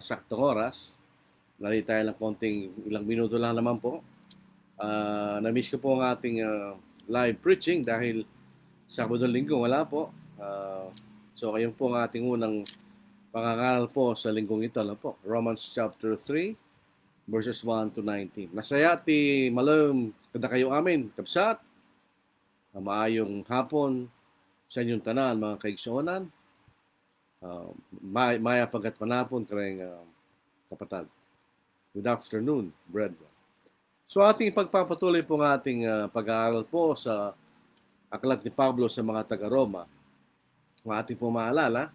saktong oras. Nalito tayo ng konting ilang minuto lang naman po. Na-miss ko po ang ating live preaching dahil Sabado Linggo wala po. So kayon po ang ating unang pangangaral po sa linggong ito. Po? Romans chapter 3 verses 1 to 19. Nasaya ti malam kada kayo amin, kabsat. Maayong hapon sa inyong tanan, mga kaigsuonan. Maya pagkat manapon kareng kapatad. Good afternoon, brethren. So ating pagpapatuloy po ng ating pag-aaral po sa aklat ni Pablo sa mga taga-Roma. Kung ating po maalala,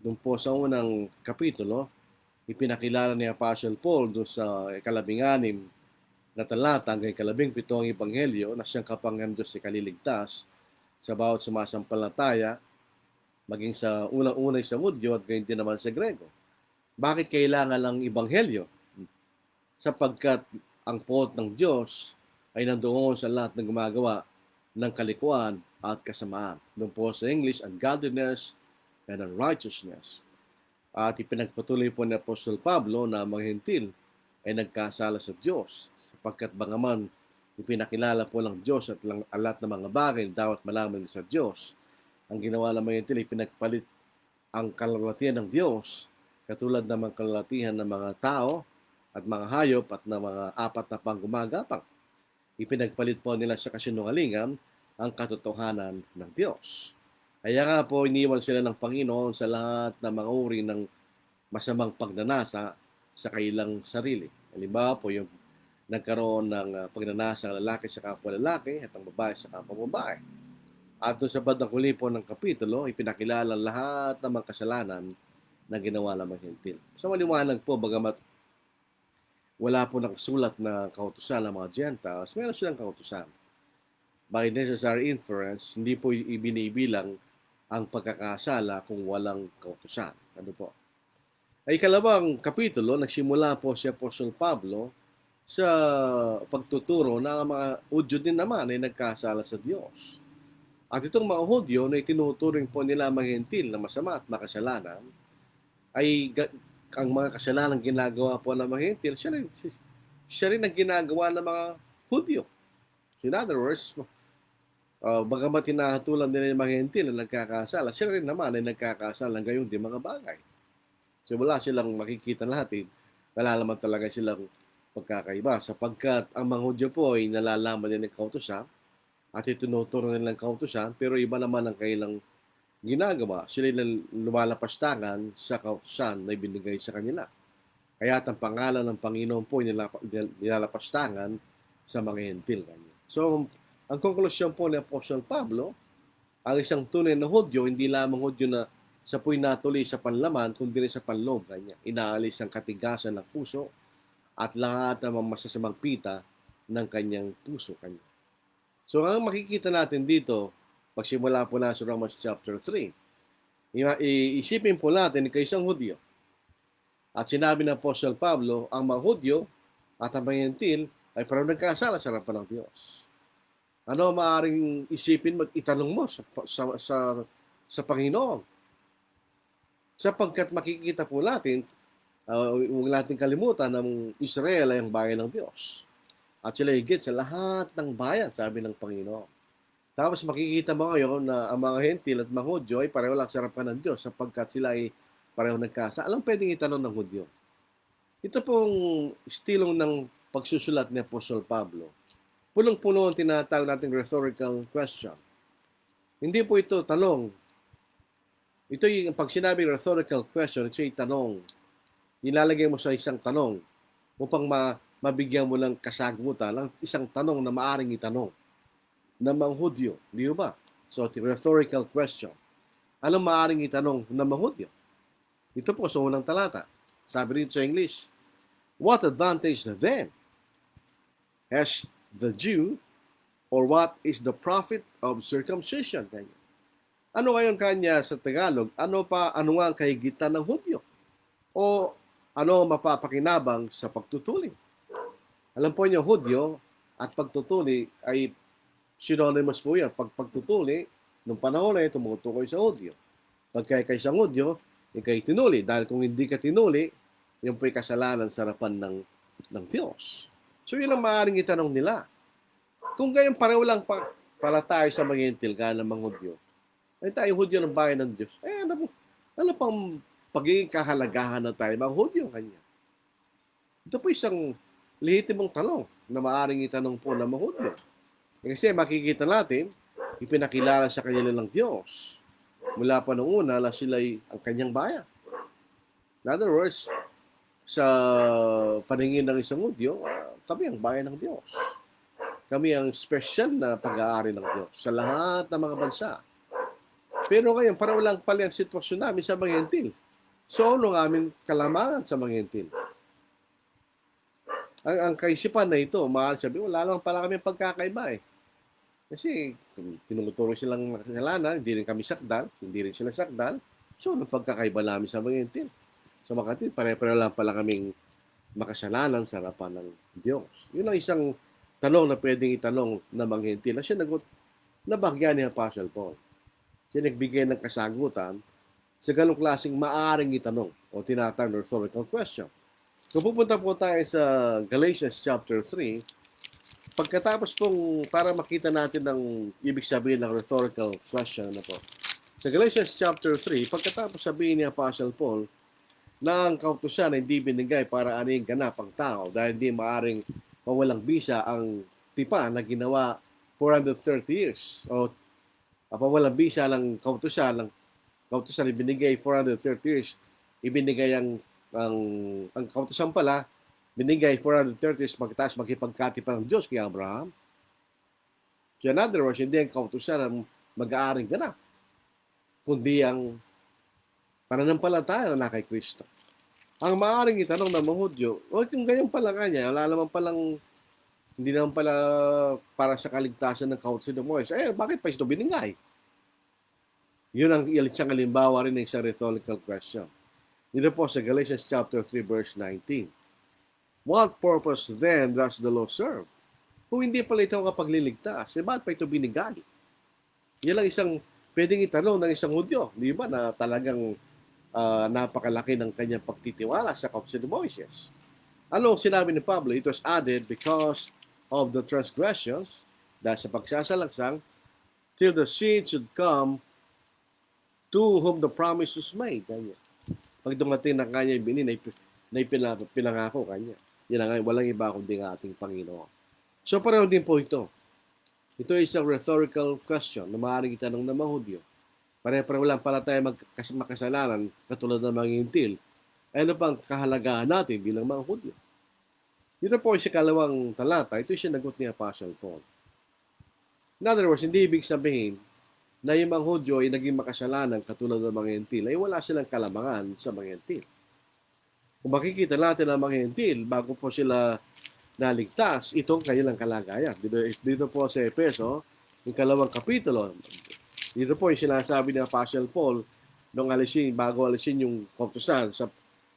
doon po sa unang kapitulo, ipinakilala ni Apostle Paul doon sa ikalabing-anim na talata hanggang ikalabing-pitong ebanghelyo na siyang kapangyarihan Diyos si kaliligtas sa bawat sumasampalataya, maging sa unang-unay sa Hudyo at gayon din naman sa Grego. Bakit kailangan ng ebanghelyo? Sapagkat ang poot ng Diyos ay nandoon sa lahat ng gumagawa ng kalikuan at kasamaan. Doon po sa English, ungodliness and unrighteousness. At ipinagpatuloy po ni Apostol Pablo na mga hentil ay nagkasala sa Diyos. Sapagkat bangaman ipinakilala po ng Diyos at lahat ng mga bagay dapat malaman sa Diyos. Ang ginawa ng mga hentil ay pinagpalit ang kalalatihan ng Diyos katulad ng mga kalalatihan ng mga tao at mga hayop at ng mga apat na panggumagapang. Ipinagpalit po nila sa kasinungalingan ang katotohanan ng Diyos. Kaya nga po iniwan sila ng Panginoon sa lahat ng mga uri ng masamang pagnanasa sa kailang sarili. Halimbawa po yung nagkaroon ng pagnanasa ng lalaki sa kapwa lalaki at ang babae sa kapwa babae. At doon sa bandang huli po ng kapitulo, ipinakilala lahat ng mga kasalanan na ginawa ng mga hentil. So maliwanag po, bagamat wala po nakasulat na kautusan ng mga Gentiles, meron silang kautusan. By necessary inference, hindi po ibinibilang ang pagkakasala kung walang kautusan. Ano po? Ay ikalawang kapitulo, nagsimula po si Apostol Pablo sa pagtuturo na ang mga Hudyo din naman ay nagkasala sa Diyos. At itong mga Hudyo na itinuturing po nila mga hentil na masama at makasalanan, ay ang mga kasalanan ginagawa po ng mga hentil, siya rin ang ginagawa ng mga Hudyo. In other words, bagamat hinahatulan nila yung mga hentil na nagkakasala, siya rin naman ay nagkakasala ng gayon din mga bagay. So wala silang makikita natin, nalalaman talaga silang pagkakaiba sapagkat ang mga Hudyo po ay nalalaman din ng kautusan at itinuturo nilang kautusan, pero iba naman ang kailang ginagawa. Sila lumalapastangan sa kautusan na ibinigay sa kanila. Kaya ang pangalan ng Panginoon po nilalapastangan sa mga hentil. So, ang konklusyon po ni Apostol Pablo, ang isang tunay na Hudyo, hindi lamang Hudyo na sa po'y natuloy sa panlaman, kundi rin sa panloob. Inaalis ang katigasan ng puso at lahat ng masasamang pita ng kanyang puso. So, ang makikita natin dito, pagsimula po na sa Romans chapter 3, iisipin po natin kay isang Hudyo. At sinabi ng Apostol Pablo, ang mga Hudyo at ang mga hentil ay parang nagkasala sa harapan ng Diyos. Ano maaaring isipin mo at itanong mo sa Panginoon? Sapagkat makikita po natin, huwag natin kalimutan ng Israel ay ang bayan ng Diyos. At sila higit sa lahat ng bayan, sabi ng Panginoon. Tapos makikita mo ngayon na ang mga hentil at mga Hudyo ay pareho lang sa harapan ng Diyos sapagkat sila ay pareho nagkasala. Alam pwedeng itanong ng Hudyo? Ito pong estilong ng pagsusulat ni Apostol Pablo. Punong-puno ang tinatawag nating rhetorical question. Hindi po ito tanong. Ito yung pag sinabi rhetorical question, ito yung tanong. Ilalagay mo sa isang tanong upang mabigyan mo ng kasagutan ng isang tanong na maaring itanong ng mga Hudyo. Di ba? So, the rhetorical question. Anong maaring itanong ng mga Hudyo? Ito po sa unang talata. Sabi rin sa English, what advantage then has the Jew, or what is the profit of circumcision? Ano ngayon kanya sa Tagalog? Ano nga ang kahigitan ng Hudyo? O ano mapapakinabang sa pagtutuli? Alam po niyo, Hudyo at pagtutuli ay synonymous po yan. Pagtutuli, nung panahon na ito, tumutukoy sa Hudyo. Pagka kay isang Hudyo, ikay tinuli. Dahil kung hindi ka tinuli, yun po'y kasalanan sa harapan ng Diyos. So yun ang maaaring itanong nila. Kung gayon pareho lang pala tayo sa mga Gentil, kaya ng mga Hudyo, ay tayo Hudyo ng bayan ng Diyos. Ano pang pagiging kahalagahan na tayo mga Hudyo kanya? Ito po isang lehitimong tanong na maaaring itanong po ng mga Hudyo. Kasi makikita natin, ipinakilala sa kanila ng Diyos. Mula pa noong una na sila'y ang kanyang bayan. In other words, sa paningin ng isang Hudyo, kami ang bayan ng Diyos. Kami ang special na pag-aari ng Diyos sa lahat ng mga bansa. Pero ngayon, pareho lang pala ang sitwasyon namin sa mga Gentil. So, ano ang aming kalamangan sa mga Gentil? Ang kaisipan na ito, mahal sabi, wala lang pala kami pagkakaiba eh. Kasi tinuturo silang makasalanan, hindi rin kami sakdal, hindi rin sila sakdal. So, anong pagkakaiba namin sa mga Gentil? Sa mga Gentil, pare-pareho lang pala kaming makasalanan sa harapan ng Diyos. Yun ang isang tanong na pwedeng itanong ng mga Gentil na sinagot na bahagyan ni Apostle Paul. Siya nagbigay ng kasagutan sa ganong klaseng maaring itanong o tinatawag na rhetorical question. Kung pupunta po tayo sa Galatians chapter 3, pagkatapos pong para makita natin ang ibig sabihin ng rhetorical question na po. Sa Galatians chapter 3, pagkatapos sabihin ni Apostle Paul na ang kautusan ay hindi binigay para aning ganap ang tao dahil hindi maaring mawalang bisa ang tipa na ginawa 430 years o pawalang bisa ng kautusan ibinigay 430 years, ibinigay ang kautusan pala binigay 430 years pagkatapos magkipagkatipan ng Diyos kay Abraham. So in other words, hindi ang kautusan ang mag-aaring ganap, kundi ang pananampalataya na kay Kristo. Ang maaaring itanong ng mga Hudyo, kung ganyan pala kanya, hindi naman pala para sa kaligtasan ng kautusan ng Moises. Bakit pa ito binigay? Yun ang isang halimbawa rin ng isang rhetorical question. Dito po sa Galatians chapter 3 verse 19. What purpose then does the law serve? Kung hindi pala ito ang kapagliligtas, bakit pa ito binigay? Yan lang isang pwedeng itanong ng isang Hudyo, di ba, na talagang napakalaki ng kanyang pagtitiwala sa kautusan ni Moises. Ano sinabi ni Pablo? It was added because of the transgressions, dahil sa pagsasalangsang, till the seed should come to whom the promise was made. Kanya. Pag dumating na kanya yung binin, na pinangako kanya. Yan nga, walang iba kundi ng ating Panginoon. So pareho din po ito. Ito ay isang rhetorical question na maaaring itanong ng mga Hudyo. Pare-pareho lang pala tayo makasalanan katulad ng mga Gentil. Ano pang kahalagahan natin bilang mga Hudyo? Dito po sa kalawang talata, ito yung sinagot ni Apostle Paul. In other words, hindi ibig sabihin na yung mga Hudyo ay naging makasalanan katulad ng mga Gentil, ay wala silang kalamangan sa mga Gentil. Kung makikita natin ang mga Gentil, bago po sila naligtas, itong kanilang kalagayan. Dito po sa Efeso, yung kalawang kapitulo, dito po yung sinasabi ni Apostle Paul bago alisin yung kautusan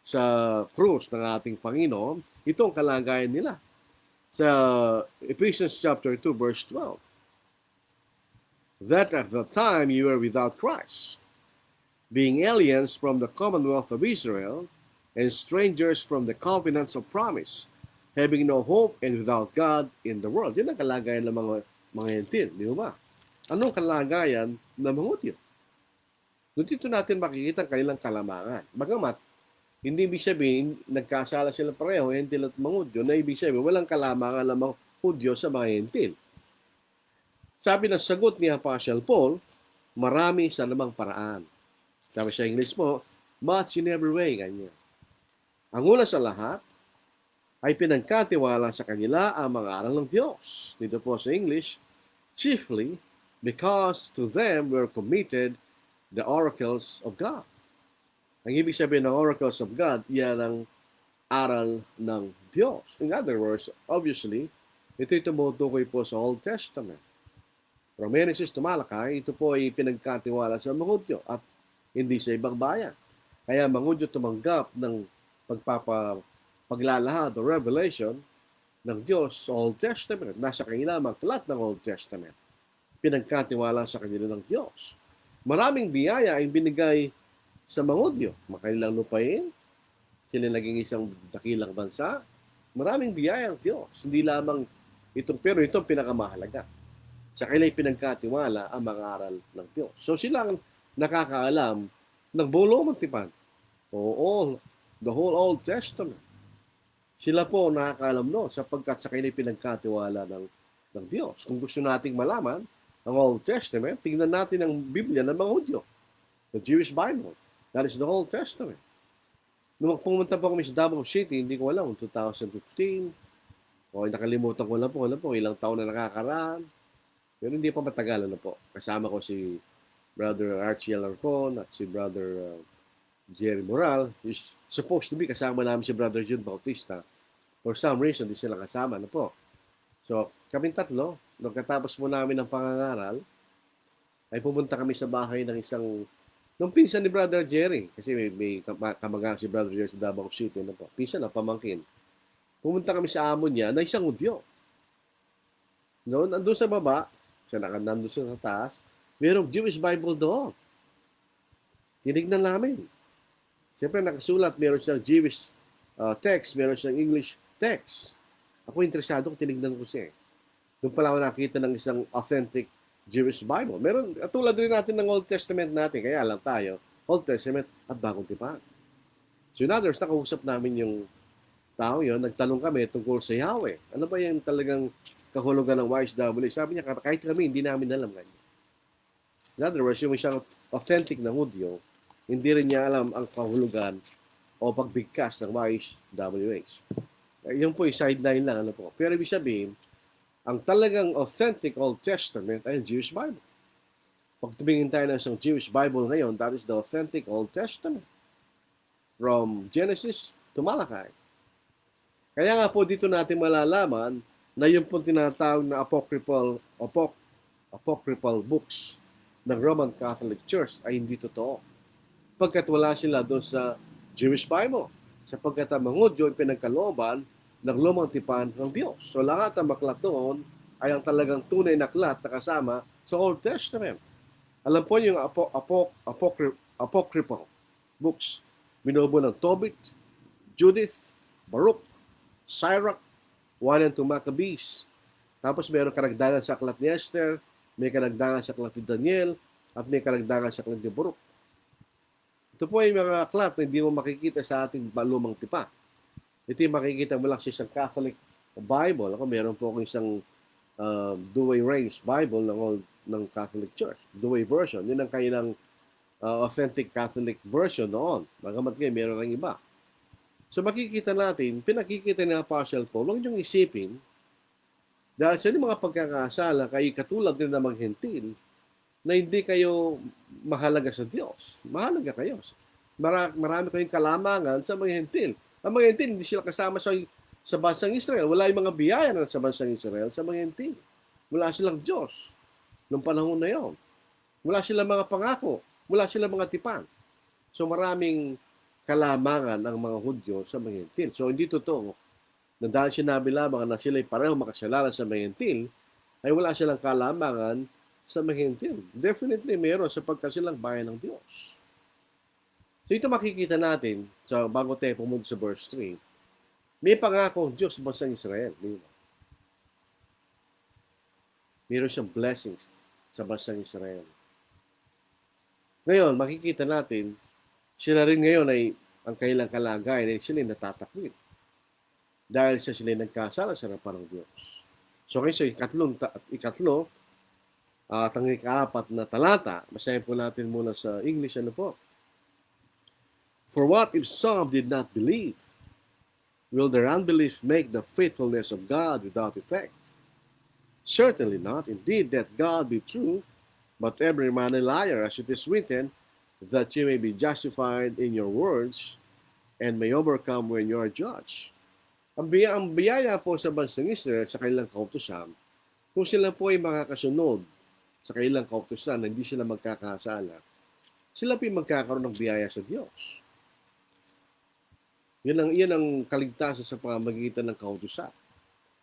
sa krus ng ating Panginoon, itong kalagayan nila. Sa Ephesians chapter 2 verse 12. That at the time you were without Christ, being aliens from the commonwealth of Israel, and strangers from the covenants of promise, having no hope and without God in the world. Yan ang kalagayan ng mga Gentil, di ba? Anong kalagayan ng mga Hudyo? Dito natin makikita ang kanilang kalamangan. Bagamat, hindi ibig sabihin, nagkasala sila pareho, Gentil at mga Hudyo, na ibig sabihin, walang kalamangan ng mga Hudyo sa mga Gentil. Sabi ng sagot ni Apostle Paul, marami sa namang paraan. Sabi sa English mo, much in every way, ganyan. Ang una sa lahat, ay pinagkatiwala sa kanila ang mga aral ng Diyos. Dito po sa English, chiefly because to them were committed the oracles of God. Ang ibig sabihin ng oracles of God, yan ang aral ng Diyos. In other words, obviously, ito'y tumutukoy po sa Old Testament. From Genesis to Malachi, ito po ay pinagkatiwala sa mga Hudyo at hindi sa ibang bayan. Kaya mga Hudyo tumanggap ng paglalahad o revelation ng Diyos sa Old Testament. Nasa kanila ang aklat ng Old Testament. Pinagkatiwala sa kanila ng Diyos. Maraming biyaya ay binigay sa mga Hudyo. Makanilang lupain, sila naging isang dakilang bansa. Maraming biyaya ang Diyos. Hindi lamang pero itong pinakamahalaga. Sa kanila pinagkatiwala ang mga aral ng Diyos. So sila ang nakakaalam ng buong lumang tipan. The whole Old Testament. Sila po nakakaalam noon sapagkat sa kanila pinagkatiwala ng Diyos. Kung gusto nating malaman ang Old Testament, tingnan natin ang Biblia ng mga Hudyo. The Jewish Bible. That is the Old Testament. Nung pumunta po kami sa Davao City, hindi ko alam, 2015, nakalimutan ko lang po, ilang taon na nakakaraan. Pero hindi pa matagal na po. Kasama ko si Brother Archie Alarcon at si Brother Jerry Moral. Is supposed to be kasama namin si Brother June Bautista. For some reason, di sila kasama na po. So, kaming tatlo, nung katapos mo namin ng pangangaral, ay pumunta kami sa bahay ng isang, nung pinsan ni Brother Jerry, kasi may kamagang si Brother Jerry sa Davao City na po. Pinsan na, pamangkin. Pumunta kami sa amo niya na isang Hudyo. Noon, andun sa baba, siya nandun sa taas, mayroong Jewish Bible doon. Tinignan namin. Siyempre nakasulat, meron siyang Jewish text, meron siyang English text. Ako interesado kung tinignan ko siya. Doon pala ako nakita ng isang authentic Jewish Bible. Meron, tulad rin natin ng Old Testament natin, kaya alam tayo, Old Testament at Bagong Tipan. So in others, nakausap namin yung tao yon, nagtanong kami tungkol sa Yahweh. Ano ba yung talagang kahulugan ng YHWH? Sabi niya, kahit kami, hindi namin alam ganyan. In other words, yung isang authentic na Hudyo, hindi rin niya alam ang kahulugan o pagbigkas ng YHWH. Yun po yung sideline lang. Ano po. Pero ibig sabihin, ang talagang authentic Old Testament ay ang Jewish Bible. Pag tumingin tayo ng isang Jewish Bible ngayon, that is the authentic Old Testament. From Genesis to Malachi. Kaya nga po dito natin malalaman na yung po tinatawag na apocryphal books ng Roman Catholic Church ay hindi totoo. Pagkat wala sila doon sa Jewish Bible. Sapagkat ang mga Hudyo ay pinagkalooban ng lumang tipan ng Diyos. So lahat ng aklat doon ay ang talagang tunay na aklat na kasama sa Old Testament. Alam po yung apocryphal books. Binubuo ng Tobit, Judith, Baruch, Sirach, 1 and 2 Maccabees. Tapos mayroong karagdagan sa aklat ni Esther, may karagdagan sa aklat ni Daniel, at may karagdagan sa aklat ni Baruch. Ito po ay mga aklat na hindi mo makikita sa ating lumang tipa. Ito yung makikita mo lang sa isang Catholic Bible. Ako meron po akong isang Douay Rheims Bible ng Catholic Church. Douay version. Yun ang kanilang authentic Catholic version noon. Magamat ngayon, meron ng iba. So makikita natin, pinakikita ni Apostle Paul, huwag niyong isipin, dahil sa mga pagkakasala, kayo katulad din na maghentil, na hindi kayo mahalaga sa Diyos. Mahalaga kayo. Marami kayong kalamangan sa mga hentil. Ang mga hentil, hindi sila kasama sa bansang Israel. Wala yung mga biyaya na sa bansang Israel sa mga hentil. Wala silang Diyos noong panahon na yon. Wala silang mga pangako. Wala silang mga tipan. So maraming kalamangan ang mga Hudyo sa mga hentil. So hindi totoo na dahil sinabi lamang na sila'y pareho makasalanan sa mga hentil, ay wala silang kalamangan sa mga hentil. Definitely meron sapagkat silang bayan ng Diyos. So ito makikita natin bago tayo pumunta sa verse 3. May pangako ang Diyos sa bansang Israel. Meron siyang blessings sa bansang Israel. Ngayon, makikita natin, sila rin ngayon ay ang kailang kalagayan ay sila natatakwil. Dahil sa sila nagkasala sa harapan ng Diyos. So ngayon, ikatlo, at ang ika-4 na talata, basahin po natin muna sa English, ano po? For what if some did not believe? Will their unbelief make the faithfulness of God without effect? Certainly not. Indeed, that God be true, but every man a liar, as it is written, that you may be justified in your words, and may overcome when you are judged. Ang biyaya po sa bansang Israel sa kanilang kautusan, kung sila po ay makakasunod sa kanilang kautusan na hindi sila magkakasala, sila po ay magkakaroon ng biyaya sa Diyos. Yan ang kaligtasan sa pamamagitan ng kautusan.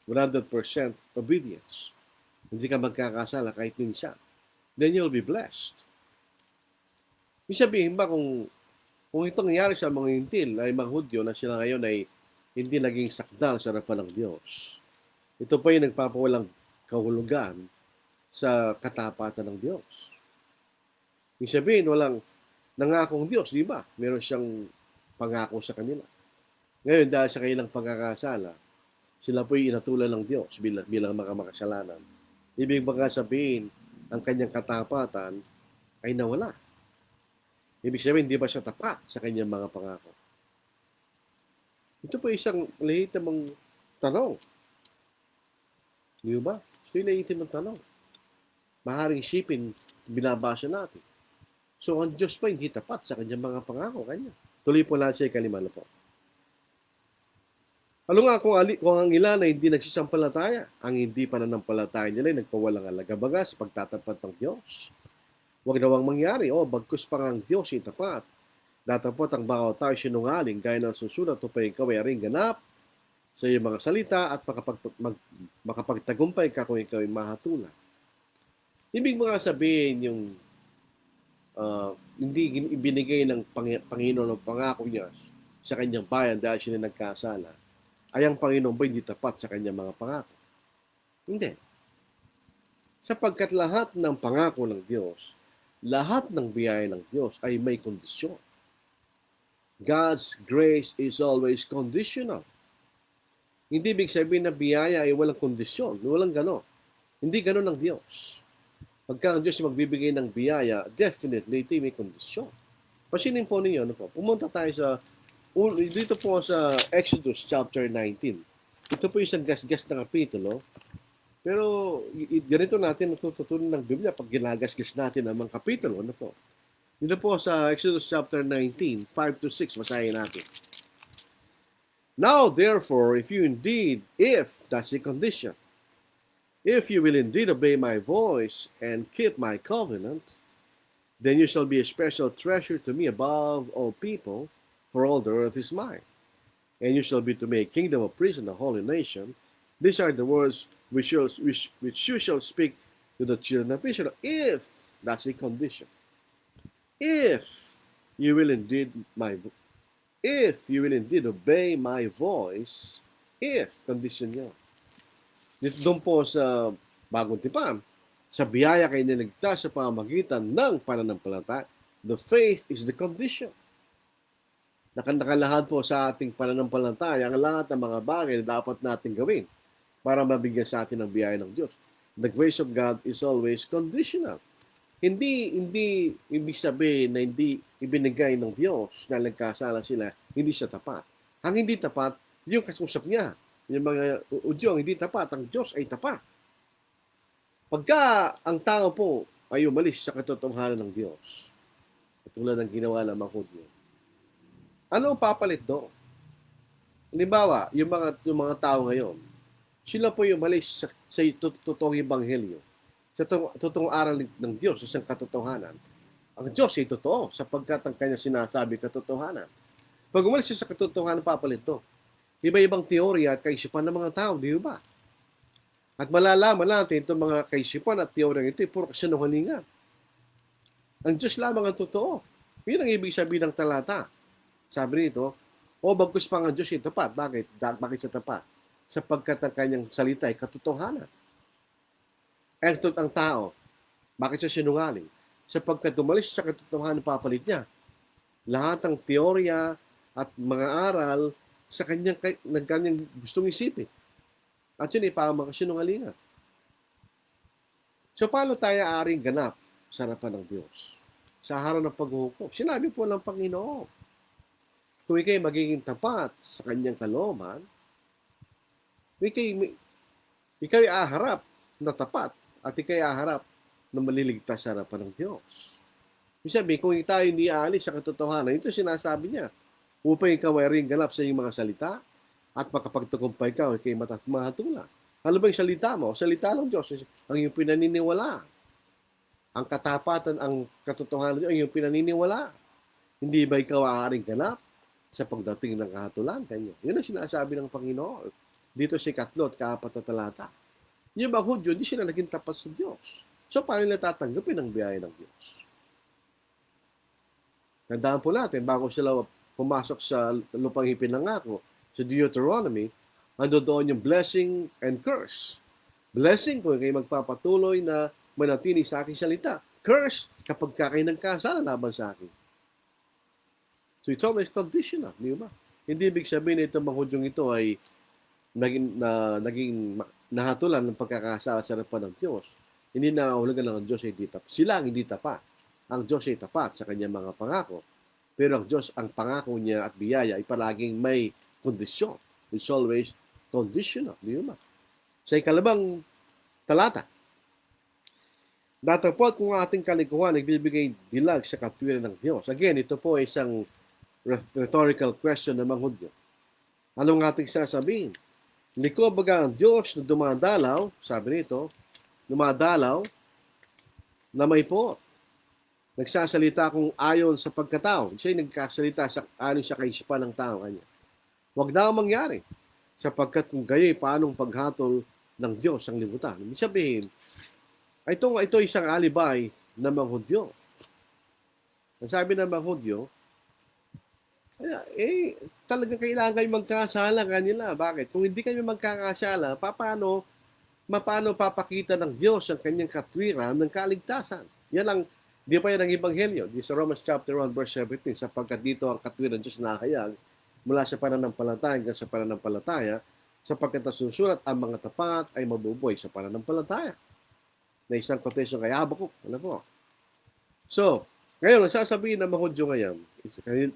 100% obedience. Hindi ka magkakasala kahit minsan. Then you'll be blessed. Ibig sabihin ba kung Kung ito nangyari sa mga Hintil ay mga Hudyo na sila ngayon ay hindi naging sakdal sa harapan ng Diyos. Ito pa yung nagpapawalang kahulugan sa katapatan ng Diyos. Ibig sabihin, walang nangakong Diyos, di ba? Meron siyang pangako sa kanila. Ngayon, dahil sa kanilang pagkakasala, sila po'y inatulan ng Diyos bilang mga makasalanan. Ibig baka sabihin, ang kanyang katapatan ay nawala. Ibig sabihin, di ba siya tapat sa kanyang mga pangako? Ito po isang lehitimong tanong. Di ba? So, yung lehitimong tanong. Maaaring isipin, binabasa natin. So, ang Diyos pa hindi tapat sa kanyang mga pangako kanya. Tuloy po lang siya kalimalo po. Ano nga kung ang ilan ay hindi nagsisampalataya, ang hindi pananampalataya nila ay nagpawalang alaga baga sa pagtatapat ng Diyos. Huwag nawang mangyari, bagkus pa ang Diyos ay tapat. Datapot ang bawat tao sinungaling, gaya ng susunod, upang ikaw ay aring ganap sa iyong mga salita at makapagtagumpay ka kung ikaw ay mahatulan. Ibig mga sabihin yung hindi ibinigay ng Panginoon ang pangako niya sa kanyang bayan dahil siya nagkasala, ay ang Panginoon ba hindi tapat sa kanyang mga pangako? Hindi. Sapagkat lahat ng pangako ng Diyos, lahat ng biyaya ng Diyos ay may kondisyon. God's grace is always conditional. Hindi ibig sabihin na biyaya ay walang kondisyon. Walang gano'n. Hindi gano'n ang Diyos. Pagka ang Diyos magbibigay ng biyaya, definitely ito may kondisyon. Pasinin po ninyo, pumunta tayo dito po sa Exodus chapter 19. Ito po isang gasgas na kapitulo. Pero ganito natin natututunan ng Biblia pag ginagasgas natin ang mga kapitulo. Dito po sa Exodus chapter 19, 5 to 6, basahin natin. Now, therefore, if that's the condition, if you will indeed obey my voice and keep my covenant, then you shall be a special treasure to me above all people, for all the earth is mine. And you shall be to me a kingdom of priests and a holy nation. These are the words which you shall speak to the children of Israel, if that's the condition. If you will indeed obey my voice, condition niya. Dito doon po sa Bagong Tipan, sa biyaya kayo niligtas sa pamamagitan ng pananampalataya, the faith is the condition. Nakalahad po sa ating pananampalataya ang lahat ng mga bagay na dapat natin gawin para mabigyan sa atin ng biyaya ng Diyos. The grace of God is always conditional. Hindi ibig sabihin na hindi ibinigay ng Diyos na nagkasala sila, hindi siya tapat. Ang hindi tapat, yung kasusap niya, yung mga Udyo, hindi tapat, ang Diyos ay tapat. Pagka ang tao po ay umalis sa katotohanan ng Diyos, katulad ng ginawa ng mga Hudyo, ano ang papalit doon? Halimbawa, yung mga tao ngayon, sila po yung umalis sa totoong ebanghelyo, sa totoong aral ng Diyos, sa isang katotohanan. Ang Diyos ay totoo sapagkat ang kanya sinasabi katotohanan. Pag umalis siya sa katotohanan, papalit to. Iba-ibang teorya at kaisipan ng mga tao, di ba? At malalaman natin itong mga kaisipan at teorya ito ay puro kasinungalingan. Ang Diyos lamang ang totoo. Yun ang ibig sabihin ng talata. Sabi nito, bagkus pa ang Diyos ay tapat. Bakit? Bakit siya tapat? Sapagkat ang kanyang salita ay katotohanan. Ang tao, bakit siya sinungaling? Sapagkat umalis sa katotohanan, papalit niya. Lahat ng teorya at mga aral sa kanyang gustong isipin. At yun ay pamakasinungalingan. So, paano tayo aaring ganap sa harapan ng Diyos? Sa araw ng paghuhukom. Sinabi po ng Panginoon, kung ikay magiging tapat sa kanyang kalooban, ikay aharap na tapat at ikay aharap na maliligtas sa harapan ng Diyos. Ibig sabihin, kung tayo hindi aalis sa katotohanan, ito sinasabi niya, upang ikaw ay rin ganap sa iyong mga salita at makapagtagumpay ka, ikay mahatula. Ano ba yung salita mo? Salita ng Diyos, ang iyong pinaniniwala. Ang katapatan, ang katotohanan, ang iyong pinaniniwala. Hindi ba ikaw aaring ganap sa pagdating ng kahatulan kanyo? Yun ang sinasabi ng Panginoon. Dito si 3 at 4 na talata. Yung mga Hudyo, hindi sila naging tapat sa Diyos. So, paano nila tatanggapin ang biyaya ng Diyos? Tandaan po natin, bago sila pumasok sa lupang ipinangako, sa Deuteronomy, ando doon yung blessing and curse. Blessing kung kayo magpapatuloy na manatili sa aking salita. Curse kapag kayo nagkasala laban sa akin. So it's always conditional, di ba? Hindi ibig sabihin na itong mga Hudyong ito ay naging nahatulan ng pagkakasala sa harapan ng Diyos. Hindi nangangahulugan ng Diyos ay hindi tapat. Sila ang hindi tapat. Ang Diyos ay tapat sa kanyang mga pangako. Pero ang Diyos, ang pangako niya at biyaya ay palaging may kondisyon. It's always conditional. Di ba? Sa ikalabang talata, datapot kung ating kalikuhan nagbibigay dilag sa katwiran ng Diyos. Again, ito po ay isang rhetorical question ng mga Hudyo. Anong ating sasabihin? Liko baga ang Diyos na dumadalaw, sabi nito, dumadalaw na may po. Nagsasalita kung ayon sa pagkatao. Siya'y nagkasalita ayon sa kaisipan ng tao kanya. Huwag daw mangyari, sapagkat kung gayo'y paanong paghatol ng Diyos ang libutan. Ibig sabihin, ito isang alibay ng mga Hudyo. Ang sabi ng mga Hudyo, talagang kailangan kayo magkasala kanila. Bakit? Kung hindi kayo magkakasala, paano papakita ng Diyos ang kanyang katwiran ng kaligtasan? Yan ang, di pa yan ang Ebanghelyo. Di sa Romans chapter 1 verse 17, sapagkat dito ang katwiran ng Diyos nahayag mula sa pananampalataya hanggang sa pananampalataya, sapagkat nasusulat ang mga tapat ay mabubuhay sa pananampalataya. Na isang quotation kay Habakuk. Ano po? So, ngayon, ang sasabihin ng mga Hudyo ngayon,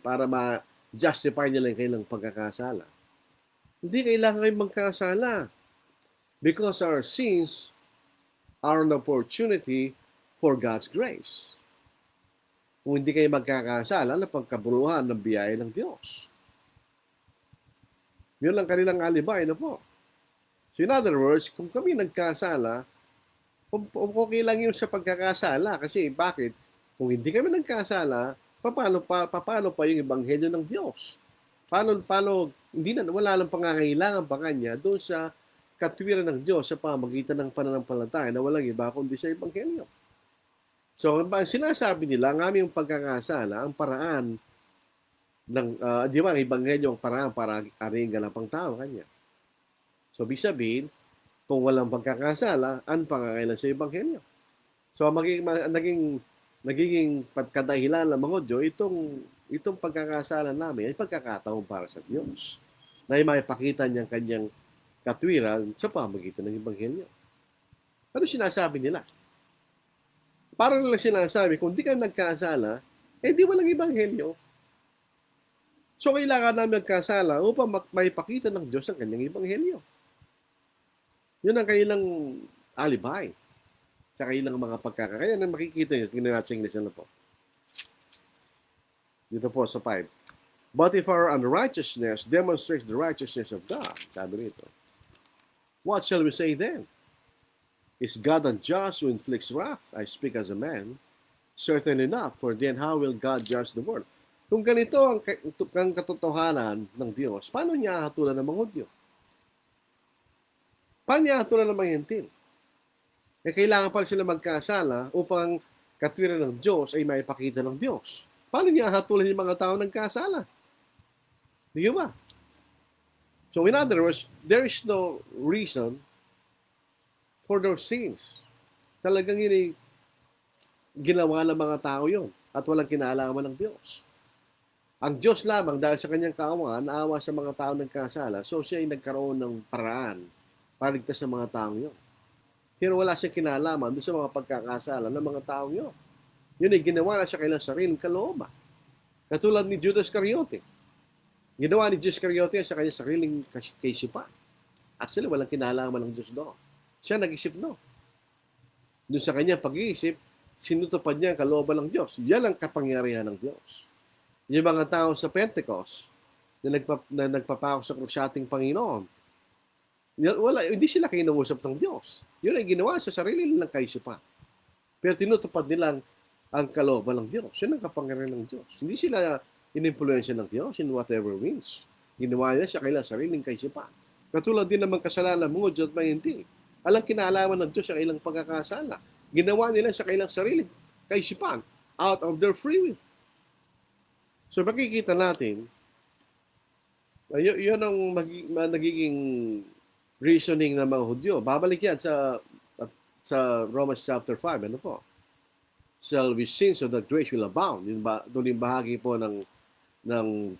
para ma-justify nila yung kailang pagkakasala. Hindi kailangan kayo magkasala. Because our sins are an opportunity for God's grace. Kung hindi kayo magkakasala, napagkaburuhan ng biyaya ng Diyos. Yun lang kanilang alibay na po. So in other words, kung kami nagkasala, okay lang yun sa pagkakasala. Kasi bakit? Kung hindi kami nagkasala, paano pa yung ebanghelyo ng Diyos? Wala lang pangangailangan pa kanya doon sa katwiran ng Diyos sa pamagitan ng pananampalataya na walang iba kundi sa ebanghelyo. So, ang sinasabi nila, ang aming pagkakasala, ang paraan ng, di ba, ang ebanghelyo ang paraan para aring ganapang tao kanya. So, sabihin, kung walang pagkakasala, ang pangangailan sa ebanghelyo. So, nagiging pagkadahilan ng mga Hudyo, itong pagkakasala namin ay pagkakataon para sa Diyos. Na maipakita niyang kanyang katwiran sa pamagitan ng ebanghelyo. Ano sinasabi nila? Para nila sinasabi, kung di ka nagkasala, di walang ebanghelyo. So, kailangan namin magkasala upang maipakita ng Diyos ang kanyang ebanghelyo. Yun ang kailang alibay sa kailang mga pagkakaya na makikita nyo. Tingnan natin sa English na po. Dito po sa 5. But if our unrighteousness demonstrates the righteousness of God, sabi nito, what shall we say then? Is God unjust who inflicts wrath? I speak as a man. Certainly not, for then how will God judge the world? Kung ganito ang katotohanan ng Diyos, paano niya hatulan ng mga Hudyo? Paano niya hatulan ng mga Hentil? Kailangan pa sila magkasala upang katwiran ng Diyos ay maipakita ng Diyos. Paano niya hatulan yung mga tao nagkasala? Di ba? So in other words, there is no reason for those sins. Talagang yun ginawa ng mga tao yon at walang kinalaman ng Diyos. Ang Diyos lamang dahil sa kanyang kaawaan, naawa sa mga tao nagkasala, so siya ay nagkaroon ng paraan para ligtas sa mga tao yon. Pero wala siyang kinalaman doon sa mga pagkakasala ng mga tao yon. Yun ay ginawa na siya kailang sariling kalooban. Katulad ni Judas Iscariote. Ginawa ni Judas Iscariote sa kanyang sariling kaisipan. Actually, walang kinalaman ng Diyos doon. Siya nag-isip no. Doon sa kanyang pag-iisip, sinutupad niya ang kalooban ng Diyos. Yan ang kapangyarihan ng Diyos. Yung mga tao sa Pentecost na nagpapako sa krus sa ating Panginoon, hindi sila kinausap ng Diyos. Yun ay ginawa sa sarili nilang kaisipan. Pero tinutupad nila ang kalooban ng Diyos. Yun ang kapangyarihan ng Diyos. Hindi sila inimpluwensya ng Diyos in whatever means. Ginawa niya sa kailang sariling kaisipan. Katulad din naman kasalanan mo, Diyos may hindi. Alang kinalaman ng Diyos sa kailang pagkakasala. Ginawa nila sa kailang sariling kaisipan out of their free will. So makikita natin, yun ang nagiging reasoning ng mga Hudyo. Babalik yan sa Romans chapter 5. Ano po? Shall we sin so that grace will abound? Doon yung bahagi po ng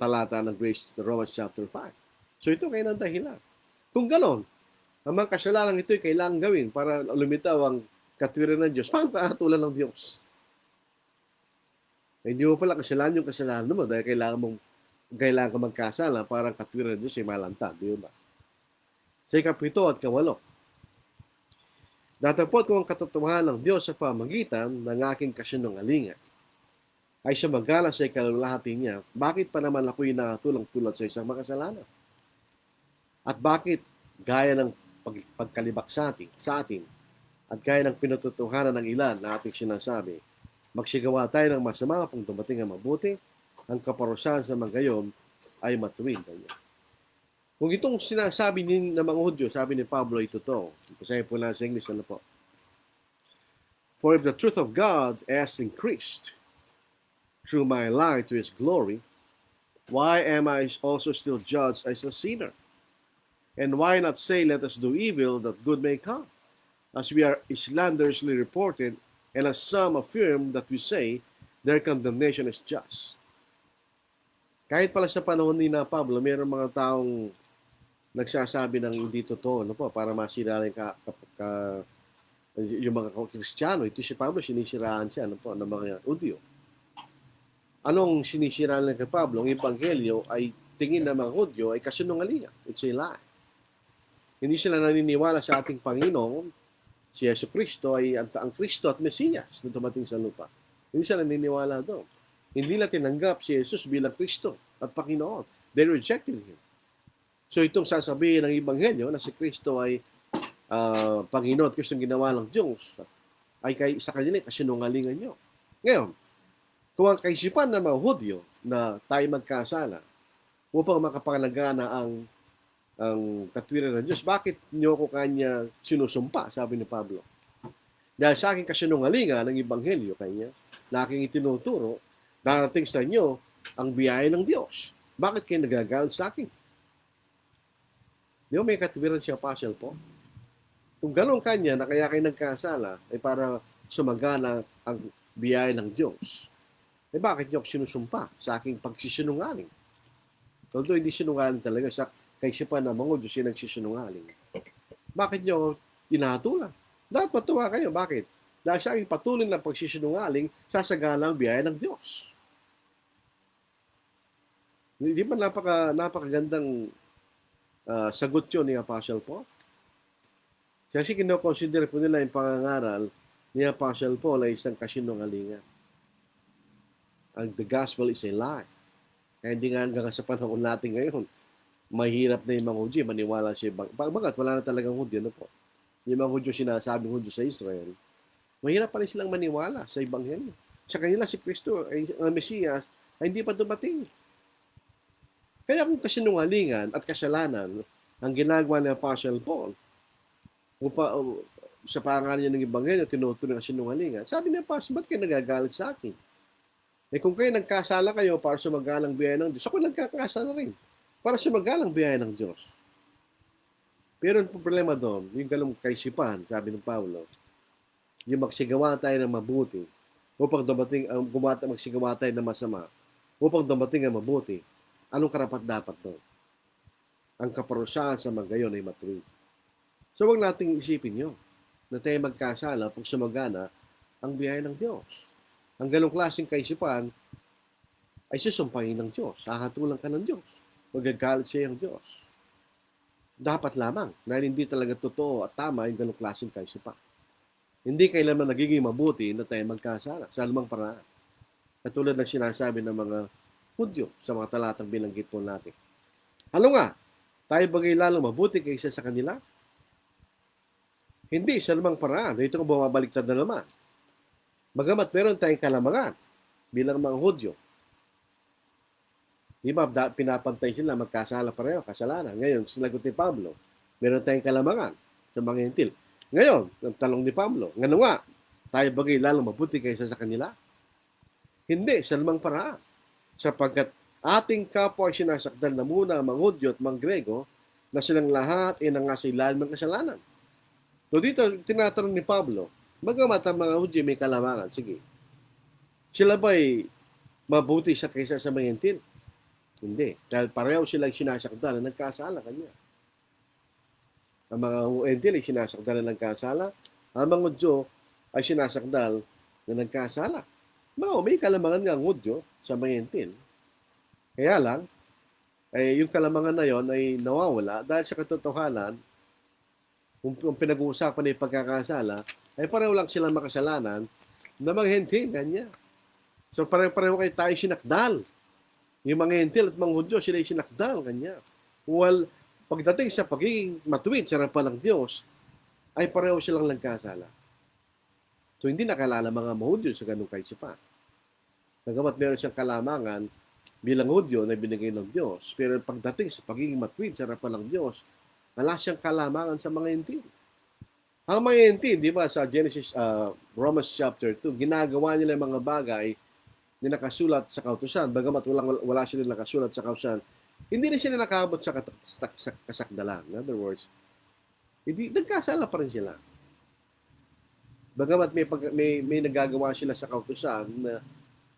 talata ng grace, Romans chapter 5. So ito kayo ng dahilan. Kung ganon, ang mga kasalanan ito ay kailangan gawin para lumitaw ang katwiran ng Diyos. Paano taatulan ng Diyos? Hindi mo pala kasalanan yung kasalanan mo dahil kailangan ka magkasala para ang katwiran ng Diyos ay malantad. Di ba? Sa ikapito at kawalo. Datapot ko ang katotohanan ng Diyos sa pamagitan ng aking kasinungalingan ay sumagala sa ikalulahati niya, bakit pa naman ako'y nakatulong tulad sa isang makasalanan? At bakit gaya ng pagkalibak sa atin at gaya ng pinatutuhanan ng ilan na ating sinasabi, magsigawa tayo ng masama kung dumating ang mabuti, ang kaparusahan sa magayon ay matuwid. Kung itong sinasabi ng mga Hudyo, sabi ni Pablo, ito to. Kasi po na sa English, ano po? For if the truth of God has increased through my life to His glory, why am I also still judged as a sinner? And why not say, let us do evil that good may come? As we are slanderously reported, and as some affirm that we say, their condemnation is just. Kahit pala sa panahon ni na Pablo, mayroong mga taong nagsasabi ng hindi totoo, ano po, para masira yung mga Kristiyano. Ito si Pablo, sinisiraan siya, ano po, ng mga Hudyo. Anong sinisiraan ng kay Pablo? Ang Ebanghelyo ay tingin ng mga Hudyo ay kasinungalingan. It's a lie. Hindi sila naniniwala sa ating Panginoon, si Yesu Cristo ay ang Kristo at Mesiyas na dumating sa lupa. Hindi sila naniniwala doon. Hindi nila tinanggap si Jesus bilang Kristo at Panginoon. They rejected Him. So itong sasabihin ng Ebanghelyo na si Kristo ay Panginoon at Kristo ang ginawa ng Diyos ay sa kanila kasinungalingan nyo. Ngayon, kung ang kaisipan ng mga Hudyo na tayo magkasala upang makapangalagana ang katwiran ng Diyos, bakit nyo ko kanya sinusumpa, sabi ni Pablo? Dahil sa aking kasinungalingan ng Ebanghelyo kanya, na aking itinuturo, darating sa inyo ang biyaya ng Diyos. Bakit kayo nagagalit sa akin? Di ba may katwiran si Apostle po? Kung gano'n kanya na kaya kayo nagkasala, ay para sumagana ang biyaya ng Diyos. Eh bakit niyo ako sinusumpa sa aking pagsisinungaling? Although hindi sinungaling talaga, sa kaisipan ng mga Diyos yung nagsisinungaling. Bakit niyo tinatulan? Dapat matuwa kayo. Bakit? Dahil sa aking patuloy na pagsisinungaling, sasagana ang biyaya ng Diyos. Hindi ba napakagandang sagot yun ni Apostle Paul? Kasi kinoconsider po nila yung pangangaral ni Apostle Paul ay isang kasinungalingan. The gospel is a lie. Kaya hindi nga hanggang sa panahon natin ngayon, mahirap na yung mga Hudyo maniwala siya. Bagat wala na talagang Hudyo, no po? Yung mga Hudyo sinasabing Hudyo sa Israel, mahirap pa rin silang maniwala sa Ebanghelyo. Sa kanila si Kristo, ang Mesiyas, ay hindi pa dumating. Kaya kung kasinungalingan at kasalanan ang ginagawa ni Apostle Paul, sa pangalan niya ng Ebanghelyo, tinutuloy ang kasinungalingan, sabi ni Apostle, ba't kayo nagagalit sa akin? Eh kung kayo nagkasala kayo para sumagalang biyaya ng Diyos, ako nagkakasala rin para sumagalang biyaya ng Diyos. Pero ang problema doon, yung ganung kaisipan, sabi ng Paulo, yung magsigawa tayo ng mabuti, upang magsigawa tayo ng masama, upang dumating ang mabuti, anong karapat-dapat doon? Ang kaparusahan sa magayon ay matuwid. So huwag nating isipin nyo na tayo magkasala pag sumagana ang biyaya ng Diyos. Ang ganong klaseng kaisipan ay susumpahin ng Diyos. Hahatulan ka ng Diyos. Magagalit siya ang Diyos. Dapat lamang na hindi talaga totoo at tama yung ganong klaseng kaisipan. Hindi kailanman nagiging mabuti na tayo magkasala sa anumang paraan. Katulad ng sinasabi ng mga Hudyo sa mga talatang binanggit po natin. Ano nga? Tayo bagay lalong mabuti kaysa sa kanila? Hindi, sa anumang paraan. Ito ang bumabaliktad na naman. Bagamat meron tayong kalamangan bilang mga Hudyo. Di ba, pinapantay sila magkasala pareho, kasalanan. Ngayon, sinagot ni Pablo, meron tayong kalamangan sa mga Hentil. Ngayon, ang tanong ni Pablo, ngano nga, tayo bagay lalong mabuti kaysa sa kanila? Hindi, sa anumang paraan. sapagkat ating kapwa ay sinasakdal na muna ang mga Hudyo at mga Grego na silang lahat ay nangasilalim ng kasalanan. So dito, tinatanong ni Pablo, bagamat ang mga Hudyo may kalamangan, sige, sila ba'y mabuti sa kaysa sa mga Hentil? Hindi. Dahil pareho silang sinasakdal na nagkasala kanya. Ang mga Hentil ay sinasakdal na nagkasala. Ang mga Hudyo ay sinasakdal na nagkasala. May kalamangan nga ang Hudyo sa mga Hentil. Kaya lang, yung kalamangan na yon ay nawawala dahil sa katotohanan, kung pinag-uusapan ng pagkakasala, ay pareho lang silang makasalanan na mga Hentil, ganyan. So pareho kayo tayo sinakdal. Yung mga Hentil at mga Hudyo, sila yung sinakdal, ganyan. Well, pagdating sa pagiging matuwid sa harapan ng Diyos, ay pareho silang nagkasala. So hindi nakalala mga Hudyo sa ganung kaisipan. Nagamat meron siyang kalamangan bilang Hudyo na binigay ng Diyos, pero pagdating sa pagiging matuwid sa harapan ng Diyos, wala siyang kalamangan sa mga Hentil. Ang mga Hentil, di ba, sa Romans chapter 2, ginagawa nila mga bagay na nakasulat sa kautusan, bagamat wala sila nakasulat sa kautusan, hindi rin sila nakaabot sa kasakdalan. In other words, hindi, nagkasala pa rin sila. Bagamat may nagagawa sila sa kautusan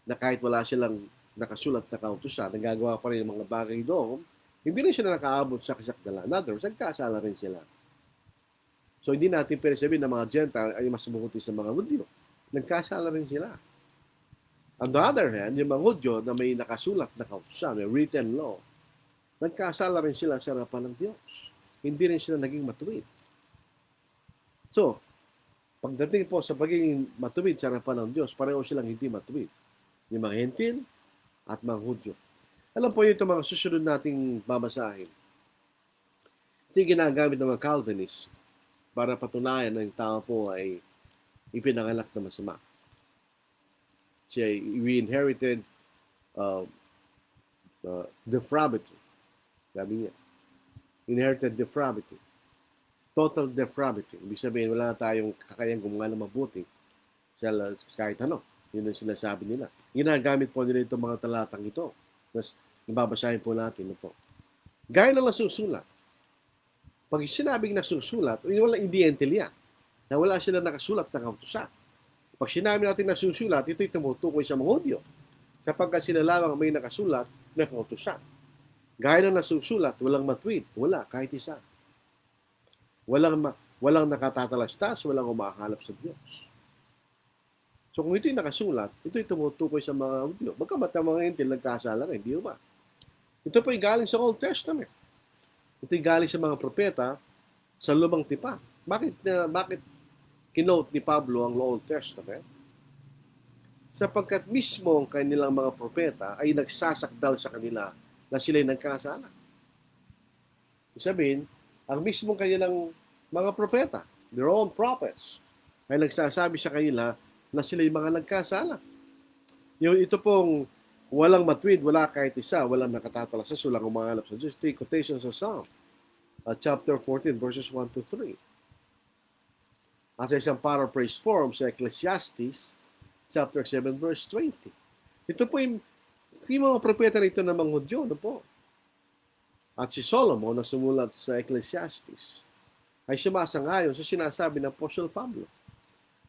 na kahit wala silang nakasulat na kautusan, nagagawa pa rin yung mga bagay doon, hindi rin sila nakaabot sa kasakdalan. In other words, nagkasala rin sila. So hindi natin pwede sabihin na mga Gentile ay mas mabuti sa mga Hudyo. Nagkasala rin sila. On the other hand, yung mga Hudyo na may nakasulat na kautusan, may written law, nagkasala rin sila sa harapan ng Diyos. Hindi rin sila naging matuwid. So, pagdating po sa pagiging matuwid sa harapan ng Diyos, pareho silang hindi matuwid. Yung mga Hentil at mga Hudyo. Alam po ito mga susunod nating babasahin. Ito yung ginagamit ng mga Calvinists para patunayan na yung tao po ay ipinanganak na masama. We inherited depravity. Sabi niya. Inherited depravity. Total depravity. Ibig sabihin, wala tayong kakayang gumawa ng mabuti. Kahit ano. Yun ang sinasabi nila. Ginagamit po nila itong mga talatang ito. Mas nababasahin po natin. Po. Gaya ng nasusulat. Pag sinabing nasusulat, hindi Hentil yan. Na wala sila nakasulat na kautusan. Pag sinabi natin nasusulat, ito'y tumutukoy sa mga Hudyo. Sapagkat sila lamang may nakasulat na kautusan. Gaya ng nasusulat, walang matuwid. Wala, kahit isa. Walang nakatatalastas, walang umahanap sa Diyos. So kung ito'y nakasulat, ito'y tumutukoy sa mga Hudyo. Bagamat ang mga Hentil nagkasala rin, hindi ba? Ito po'y galing sa Old Testament. Ito'y galing sa mga propeta sa Lumang Tipan. Bakit kinote ni Pablo ang Old Testament? Sapagkat mismo ang kanilang mga propeta ay nagsasakdal sa kanila na sila'y nagkasala. Sabihin, ang mismo kanilang mga propeta, their own prophets, ay nagsasabi sa kanila na sila'y mga nagkasala. Ito pong walang matuwid, wala kahit isa, walang nakatatalasas, walang umahanap sa Diyos. Ito yung quotation sa Psalm, chapter 14, verses 1 to 3. At sa isang paraphrase form sa Ecclesiastes, chapter 7, verse 20. Ito po yung mga propeta rito ng mga Hudyo, ano po? At si Solomon na sumulat sa Ecclesiastes ay sumasangayon sa sinasabi ng Apostle Pablo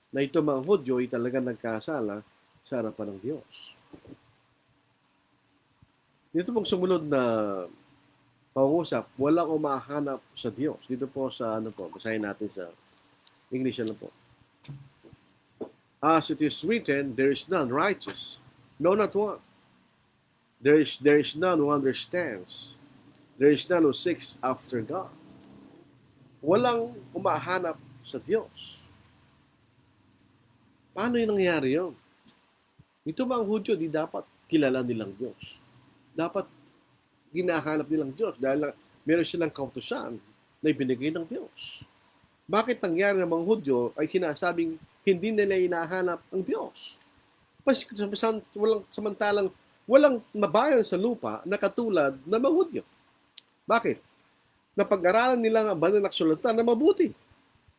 na ito mga Hudyo ay talagang nagkasala sa harapan ng Diyos. Dito pong sumunod na pangusap, walang umahanap sa Diyos. Dito po sa, basahin natin sa English na po. As it is written, there is none righteous, no, not one. There is none who understands. There is none who seeks after God. Walang umahanap sa Diyos. Paano yung nangyari yun? Ito mga Hudyo, di dapat kilala nilang Diyos. Dapat ginahanap nilang Diyos dahil meron silang kautusan na ibinigay ng Diyos. Bakit nangyari ng mga Hudyo ay sinasabing hindi nila hinahanap ang Diyos? Samantalang walang mabayan sa lupa na katulad ng mga Hudyo. Bakit? Napag-aralan nila ang banal na kasulatan na mabuti.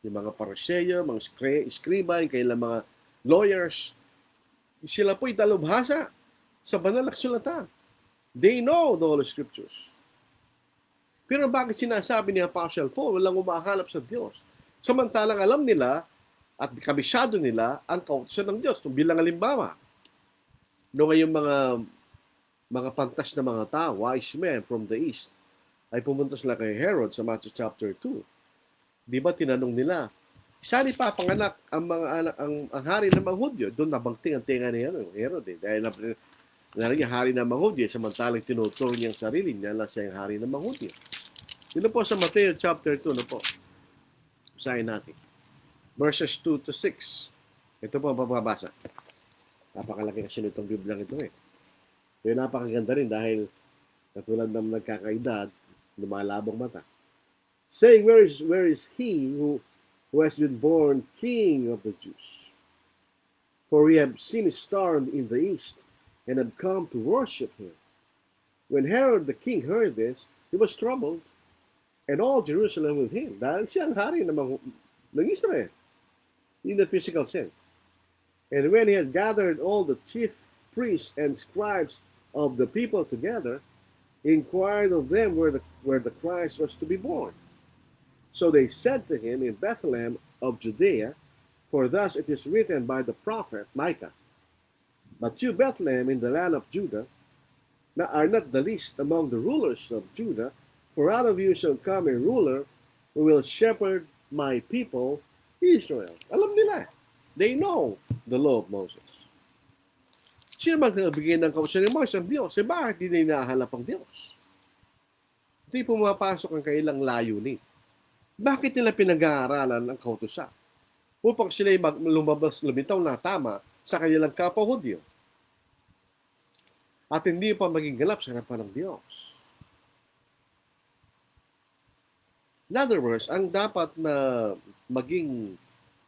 Yung mga Pariseyo, mga skriba, yung kailang mga lawyers, sila po'y dalubhasa sa banal na kasulatan. They know the Holy Scriptures. Pero bakit sinasabi ni Apostle Paul, walang umahanap sa Diyos? Samantalang alam nila at kabisado nila ang kautusan ng Diyos. Bilang halimbawa, no ngayong mga pantas na mga tao, wise men from the east, ay pumunta sila kay Herod sa Matthew chapter 2. Di ba tinanong nila, saan ipapanganak ang mga anak ang hari ng mga Hudyo? Doon nabangting ang tinga ni Herod dahil narinig hari ng mga Hudyo samantalang tinuturo niya ang sarili niya na siya ang hari ng mga Hudyo. Yun po sa Matthew chapter 2 na po. Usahin natin. Verses 2 to 6. Ito po ang bababasa. Napakalaki kasi nitong Biblia ito eh. Pero napakaganda rin dahil katulad ng nagkakaedad, lumalabong mata. Saying, where is he who has been born King of the Jews? For we have seen his star in the east, and had come to worship him. When Herod the king heard this, he was troubled, and all Jerusalem with him. Dahil siya ang hari ng Israel, in the physical sense. And when he had gathered all the chief priests and scribes of the people together, he inquired of them where the Christ was to be born. So they said to him, in Bethlehem of Judea, for thus it is written by the prophet Micah, but you, Bethlehem, in the land of Judah, are not the least among the rulers of Judah, for out of you shall come a ruler who will shepherd my people, Israel. Alam nila. They know the law of Moses. Sino magbigay ng kautusan ni Moses? Ang Diyos. Bakit hindi hinahanap ang Diyos? Hindi pumapasok ang kailang layunin. Bakit nila pinag-aaralan ang kautusan? Upang sila lumitaw na tama sa kanilang kapwa-Hudyo. At hindi pa maging ganap sa harapan ng Diyos. In other words, ang dapat na maging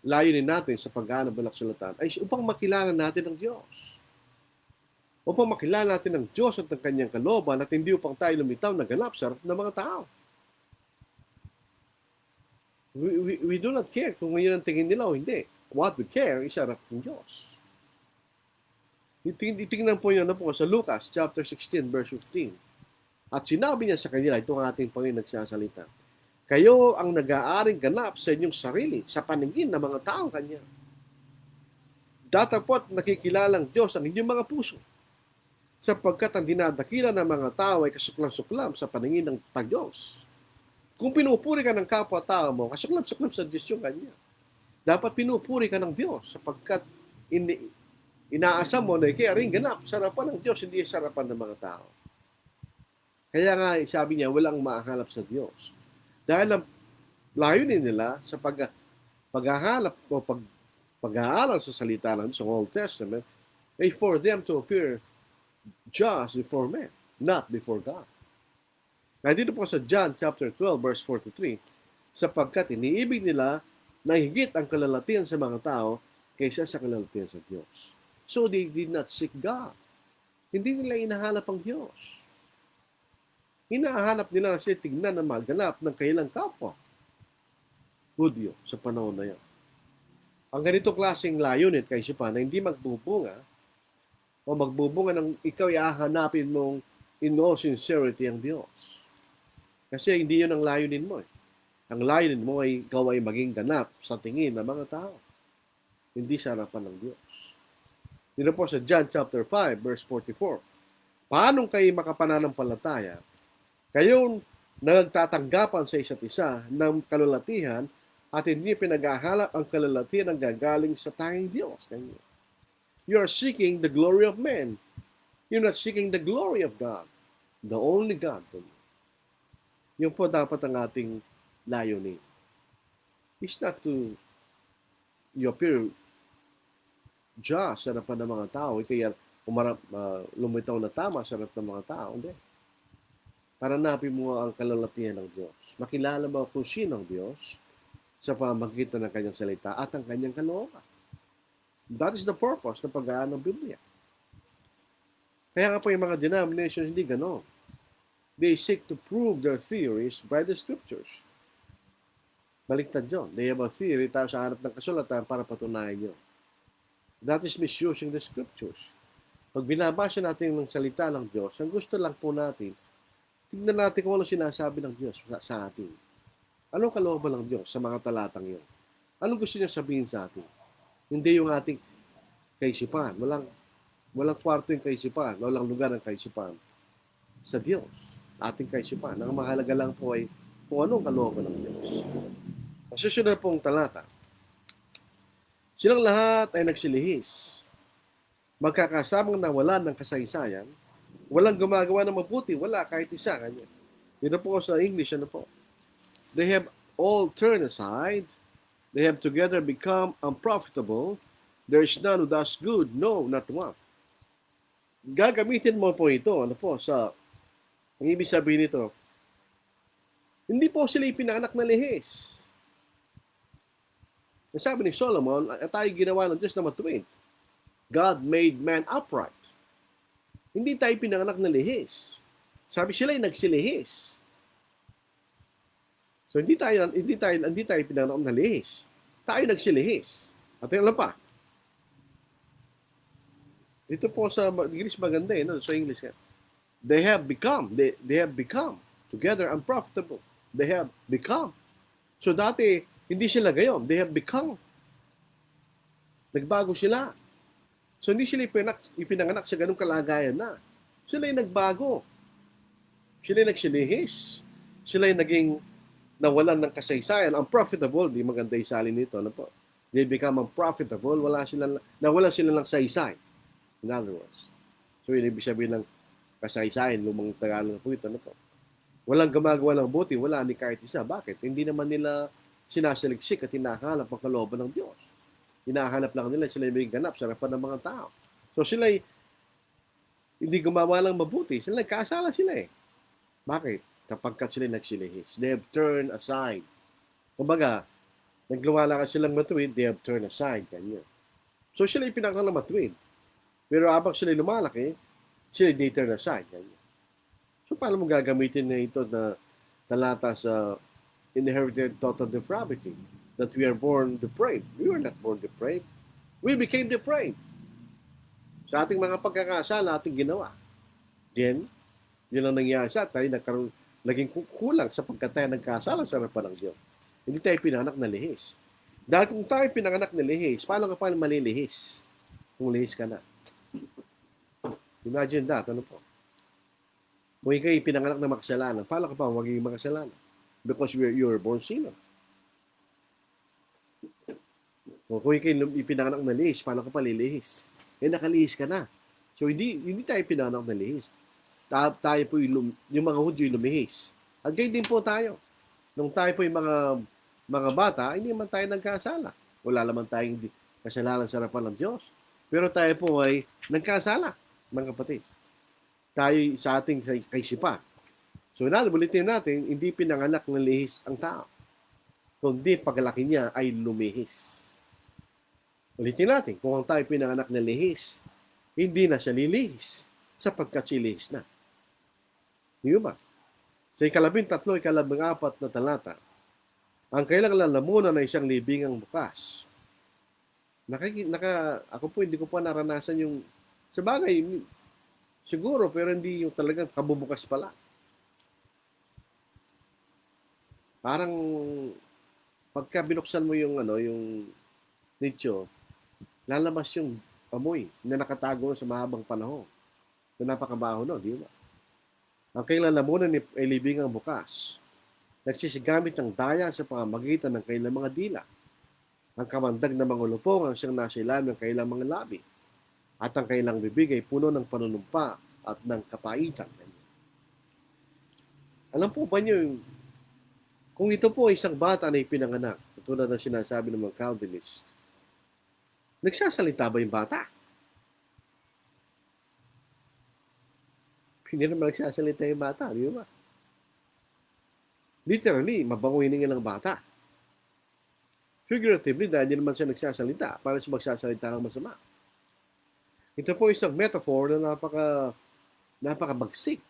layunin natin sa pag-aanap ng kasulatan ay upang makilala natin ang Diyos. Upang makilala natin ang Diyos at ang kanyang kalooban at hindi upang tayo lumitaw na ganap sa harap ng mga tao. We do not care kung yun ang tingin nila o hindi. What we care is harap ng Diyos. Itingnan po niyo na po sa Lucas chapter 16 verse 15. At sinabi niya sa kanila, itong ating Panginoon nagsasalita, kayo ang nag-aaring ganap sa inyong sarili sa paningin ng mga taong kanya. Datapot nakikilalang Diyos ang inyong mga puso, sapagkat ang dinadakila ng mga tao ay kasuklam-suklam sa paningin ng Diyos. Kung pinupuri ka ng kapwa-tao mo, kasuklam-suklam sa Diyos yung kanya. Dapat pinupuri ka ng Diyos sapagkat inaasam mo na ikaring ganap sa harapan ng Diyos, hindi sa harapan ng mga tao. Kaya nga, sabi niya, walang mahanap sa Diyos. Dahil ang layunin nila sa paghahanap o pag-aaral sa salita ng sa Old Testament ay for them to appear just before men, not before God. Kaya dito po sa John chapter 12 verse 43, sapagkat iniibig nila na higit ang kalalatian sa mga tao kaysa sa kalalatian sa Diyos. So they did not seek God. Hindi nila inahanap ang Diyos. Hinahanap nila kasi tignan na maganap ng kailang kapwa Hudyo sa panahon na yan. Ang ganito klaseng layunin kay Sipa na hindi magbubunga o magbubunga ng ikaw iahanapin mong in all sincerity ang Diyos. Kasi hindi yun ang layunin mo. Ang layunin mo ay ikaw ay maging ganap sa tingin ng mga tao. Hindi sa harapan ng Diyos. Dito po sa John chapter 5 verse 44. Paano kayo makapananampalataya? Kayo nagtatanggapan sa isa't isa ng kalalatihan at hindi pinaghahalap ang kalalatihan ng gagaling sa tanging Diyos. You are seeking the glory of men. You're not seeking the glory of God. The only God. Yung po dapat ang ating layunin. It's not to you appear just sa harapan ng mga tao. Kaya lumitaw na tama sa harapan ng mga tao. Hindi. Para napin mo ang kalalatihan ng Diyos. Makilala mo kung sino ang Diyos sa pamamagitan ng kanyang salita at ang kanyang kalooban. That is the purpose ng pag-aaral ng Biblia. Kaya nga po yung mga denominations hindi gano'n. They seek to prove their theories by the scriptures. Baliktad yun. They have a theory tayo sa harap ng kasulatan para patunayan yun. That is misusing the scriptures. Pag binabasa natin ng salita ng Diyos, ang gusto lang po natin, tignan natin kung ano sinasabi ng Diyos sa atin. Anong kalooban ng Diyos sa mga talatang yun? Anong gusto niya sabihin sa atin? Hindi yung ating kaisipan. Walang kwarto yung kaisipan. Walang lugar ng kaisipan sa Diyos. Ating kaisipan. Ang mahalaga lang po ay kung anong kalooban ng Diyos. Ang susunod pong talata. Silang lahat ay nagsilihis. Magkakasamang nawalan ng kasaysayan. Walang gumagawa ng mabuti. Wala kahit isa. Kanya. Dito po sa English, ano po? They have all turned aside. They have together become unprofitable. There is none who does good. No, not one. Gagamitin mo po ito. Ano po? Ang ibig sabihin nito, hindi po sila ipinanganak na lihis. Sabi ni Solomon, tayo ginawa ng Diyos na matuwid. God made man upright. Hindi tayo pinanganak na lihis. Sabi sila ay nagsilihis. So hindi tayo pinanganak na lihis. Tayo nagsilihis. At yun lang pa. Dito po sa English maganda eh, no? So English yan. They have become together unprofitable. They have become. So dati, hindi sila gayon. They have become. Nagbago sila. So hindi sila ipinanganak sa ganung kalagayan na. Sila yung nagbago. Sila yung nagsilihis. Sila yung naging nawalan ng kasaysayan. Unprofitable, di maganda yung salin nito. Ano po? They become unprofitable. Nawalan sila ng saysay. In other words. So yun ibig sabihin ng kasaysayan, lumang Tagalog na po ito. Ano po? Walang gumagawa ng buti, wala ni kahit isa. Bakit? Hindi naman nila sinasaliksik at hinahanap ang kalooban ng Diyos. Hinahanap lang nila sila yung ganap sa harapan ng mga tao. So sila hindi gumawa lang mabuti. Sila nagkasala sila eh. Bakit? Kapagkat sila nagsilihis. They have turned aside. Kumbaga, nagluwala ka silang matuwid, they have turned aside. Ganyan. So sila yung pinakalang matuwid. Pero habang sila lumalaki, sila they turn aside. Ganyan. So paano mo gagamitin na ito na talata sa inherited total depravity? That we are born depraved. We were not born depraved. We became depraved. Sa ating mga pagkakasala, ating ginawa. Then, yun ang nangyari sa tayo, naging kulang sapagkat tayo nagkasala sa harapan ng Diyos. Hindi tayo pinanganak na lihis. Dahil kung tayo pinanganak na lihis, paano ka pa malilihis? Kung lihis ka na. Imagine that, ano po? Kung ikaw'y pinanganak na makasalanan, paano ka pa magiging makasalanan? Because you were born sinner. O kung ikaw'y pinanganak na lihis, paano ka pa lilihis? Nakalihis ka na. So hindi tayo pinanganak na lihis. Tayo po yung mga Hudyo lumihis. At gayon din po tayo. Nung tayo po yung mga bata, hindi man tayo nagkasala. Wala naman tayong kasalanan sa harapan ng Diyos. Pero tayo po ay nagkasala, mga kapatid. Tayo sa ating kaisipan. So ulitin natin, hindi pinanganak ng lihis ang tao. Kundi paglaki niya ay lumihis. Ulitin natin, kung ang tayo pinanganak ng lihis, hindi na siya lilihis sapagkat siya lihis na. Di ba? Sa 13, 14 na talata, ang kailangan lalamunan na isang libingang bukas. Ako po, hindi ko pa naranasan yung, sa bagay, siguro, pero hindi yung talagang kabubukas pala. Parang, pagka binuksan mo yung nicho, lalabas yung amoy na nakatago sa mahabang panahon. Na napakabaho no, di ba? Ang kailan lamunan ay libingang bukas. Nagsisigamit ng daya sa pamamagitan ng kailang mga dila. Ang kamandag na mga lupong ang siyang nasa ilalim ng kailang mga labi. At ang kailang bibig ay puno ng panunumpa at ng kapaitan. Alam po ba niyo, kung ito po isang bata na ipinanganak, tulad ng sinasabi ng mga Calvinist, nagsasalita ba yung bata? Hindi naman nagsasalita yung bata, di ba? Literally, mabango hininga ng bata. Figuratively, dahil hindi naman siya nagsasalita, para siya magsasalita ng masama. Ito po isang metaphor na napakabagsik.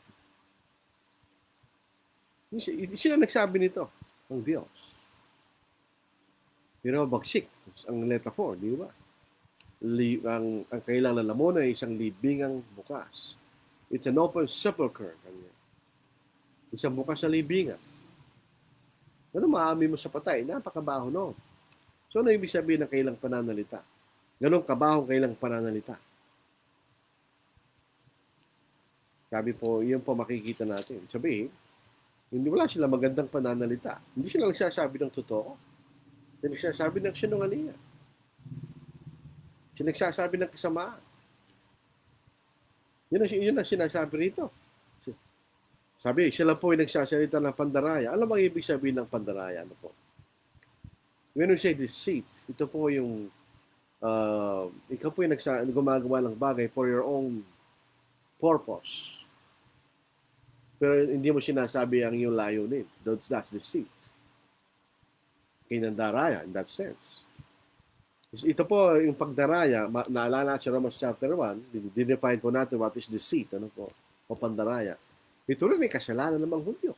Sino nagsabi nito? Ang Diyos. Pero bagsik ang metaphor, di ba? ang kailang lalamunan ay isang libingang bukas. It's an open sepulcher. Isang bukas na libingan. Ano maamin mo sa patay? Napakabaho no. So, ano ibig sabihin ng kailang pananalita? Ganong kabaho kailang pananalita. Sabi po, yun po makikita natin. Sabihin, hindi wala sila magandang pananalita. Hindi sila nagsasabi ng totoo. Hindi nagsasabi ng sinungalingan. Sila nagsasabi ng kasamaan. Yun ang sinasabi rito. Sabi, sila po ay nagsasalita ng pandaraya. Alam mo ang ibig sabihin ng pandaraya? Ano po? When we say deceit, ito po yung ikaw po yung gumagawa ng bagay for your own purpose. Pero hindi mo sinasabi ang iyong layunin. That's deceit. Kinandaraya in that sense. Ito po yung pagdaraya, naalala sa Romans chapter 1, dinefine po natin what is deceit, ano po, o pandaraya. Ito rin ay kasalanan ng mga Hudyo.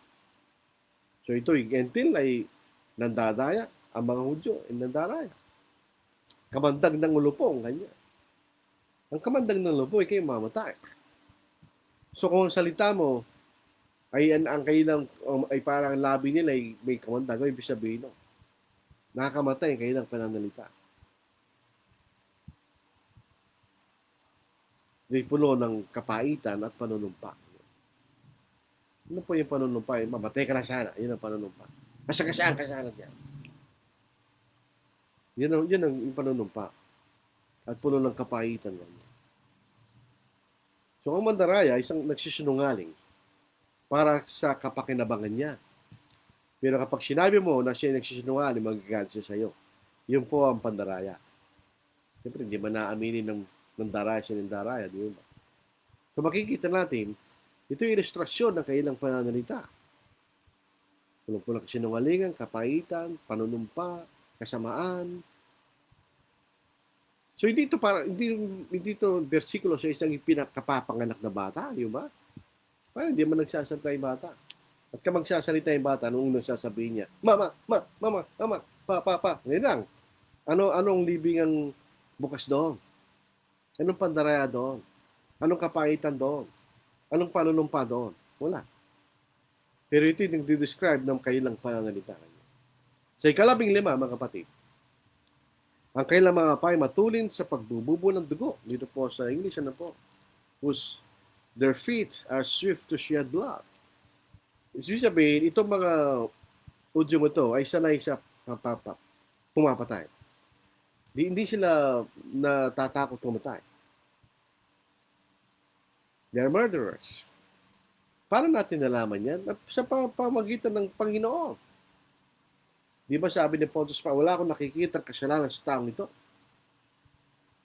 So ito, yung gentil ay nandadaya, ang mga Hudyo ay nandadaya. Kamandag ng ulupong, ganyan. Ang kamandag ng ulupong ay kayo mamatay. So kung ang salita mo ay ang kailang ay parang labi nila ay may kamandag, ay ibig sabihin no, nakakamatay ang kailang pananalita. May puno ng kapaitan at panunumpa. Ano po yung panunumpa? Mamatay ka na sana. Yun ang panunumpa. Kasaan yan. Yun ang yung panunumpa. At puno ng kapaitan. So, ang mandaraya, isang nagsisinungaling para sa kapakinabangan niya. Pero kapag sinabi mo na siya nagsisinungaling, magagalit siya sa'yo. Yun po ang pandaraya. Siyempre, hindi man naaminin ng daraya siya ng daraya. Di ba? So, makikita natin, ito yung ilustrasyon ng kailang pananalita. Pulang-pulang sinungalingan, kapaitan, panunumpa, kasamaan. So hindi ito bersikulo sa isang pinakapapanganak na bata, di ba? Parang hindi man nagsasalita yung bata. At kapag magsasalita yung bata, anong unang sasabihin niya? Mama, pa. Ngayon lang. Anong libingang bukas doon? Anong pandaraya doon? Anong kapaitan doon? Anong panunumpa doon? Wala. Pero ito yung describe ng kailang pananalita. Sa ika-15, mga kapatid, ang kailang mga pay matulin sa pagbububo ng dugo. Dito po sa English, ano po? Whose their feet are swift to shed blood. Ibig sabihin, itong mga udyong ito ay sanay sa pumapatay. Hindi sila natatakot pumatay. They're murderers. Paano natin nalaman yan? Sa pamagitan ng Panginoon. Di ba sabi ni Pontius pa, wala akong nakikita kasalanan sa taong ito.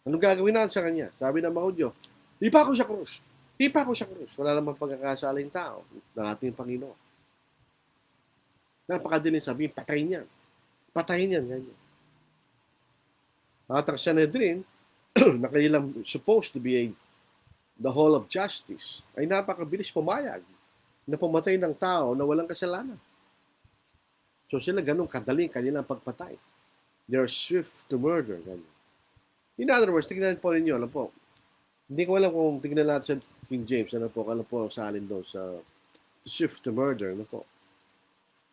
Anong gagawin natin sa kanya? Sabi ng mga Hudyo, di pa ako sa krus. Wala namang pagkakasaling tao ng ating Panginoon. Napakadiling sabihin, patayin yan. Ganyan. At ang Sanhedrin, na kanilang supposed to be the hall of justice, ay napakabilis pumayag na pumatay ng tao na walang kasalanan. So sila ganun kadaling kanilang pagpatay. They're swift to murder. Ganun. In other words, tignan po ninyo, alam po, hindi ko alam kung tignan natin sa King James, ano po sa alin doon, sa swift to murder, ano po.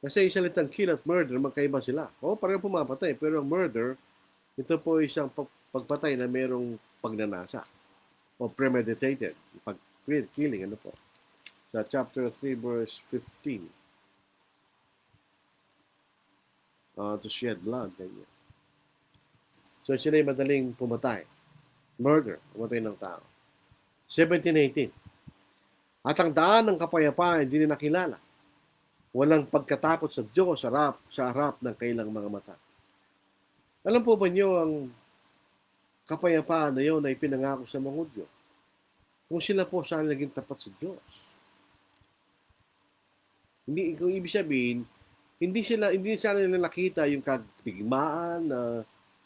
Kasi yung salitang kill at murder, magkaiba sila. Pareho pumapatay, pero ang murder, ito po isang pagpatay na merong pagnanasa o premeditated, killing, ano po. Sa chapter 3, verse 15. To shed blood, ganyan. So sila ay madaling pumatay. Murder, pumatay ng tao. 17:18. At ang daan ng kapayapaan hindi na nakilala. Walang pagkatakot sa Diyos sa harap ng kailang mga mata. Alam po ba niyo ang kapayapaan na yun ay pinangako sa mga Hudyo? Kung sila po sana naging tapat sa Diyos. Hindi, kung ibig sabihin, hindi sana nila nakita yung katigmaan na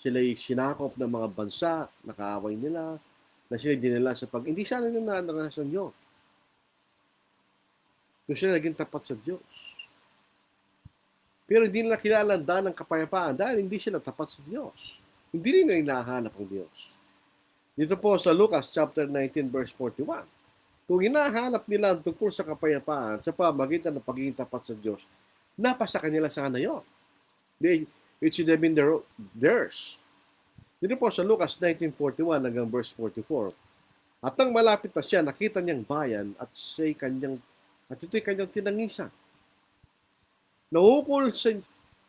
sila'y sinakop ng mga bansa, nakaaway nila, na sila'y dinala sa hindi sana nila naranasan yun. Kung sila naging tapat sa Diyos. Pero hindi nila kilala ang daan ng kapayapaan dahil hindi sila tapat sa Diyos. Hindi rin na hinahanap ang Diyos. Dito po sa Lucas chapter 19 verse 41. Kung hinahanap nila ang tungkol sa kapayapaan sa pamagitan ng pagiging tapat sa Diyos, napasa kanila sana yun. It should have been theirs. Dito po sa Lucas 19:41 hanggang verse 44. At nang malapit na siya, nakita niyang bayan at ito'y kanyang tinangisan. Naukol sa,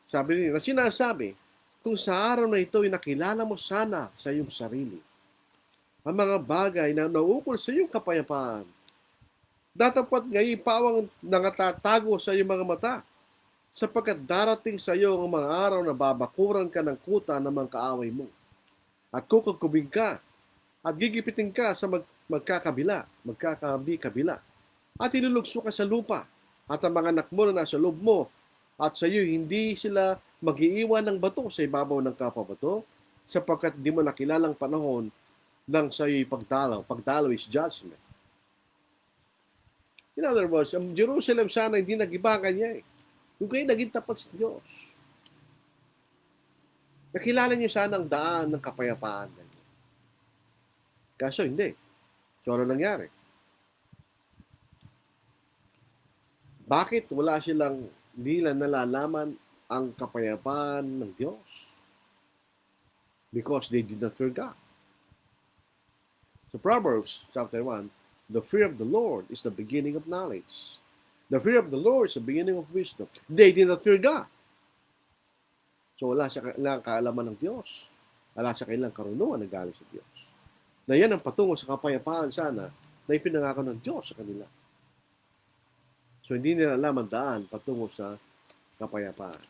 sabi niya, na sinasabi, kung sa araw na ito ay nakilala mo sana sa iyong sarili ang mga bagay na naukol sa iyong kapayapaan. Datapat ngayon pawang nangatatago sa iyong mga mata, sapagkat darating sa iyo ang mga araw na babakuran ka ng kuta ng mga kaaway mo. At kukukubig ka, at gigipitin ka sa magkakabi-kabila. At ilulugso ka sa lupa, at ang mga anak mo na nasa loob mo, at sa iyo hindi sila mag-iiwan ng bato sa ibabaw ng kapabato, sapagkat di mo nakilalang panahon ng sa iyo'y pagdalaw. Pagdalaw is judgment. In other words, ang Jerusalem sana hindi nagibangan niya eh. Kung kayo naging tapat sa Diyos, nakilala niyo sana ang daan ng kapayapaan. Kaso hindi. So ano nangyari? Bakit wala silang, hindi lang nalalaman ang kapayapaan ng Diyos? Because they did not fear God. So Proverbs chapter 1, the fear of the Lord is the beginning of knowledge. The fear of the Lord is the beginning of wisdom. They did not fear God. So wala siya kailang kaalaman ng Diyos. Wala siya kailang karunungan na galing sa Diyos. Na yan ang patungo sa kapayapaan sana na ipinangako ng Diyos sa kanila. So hindi nila alam ang daan patungo sa kapayapaan.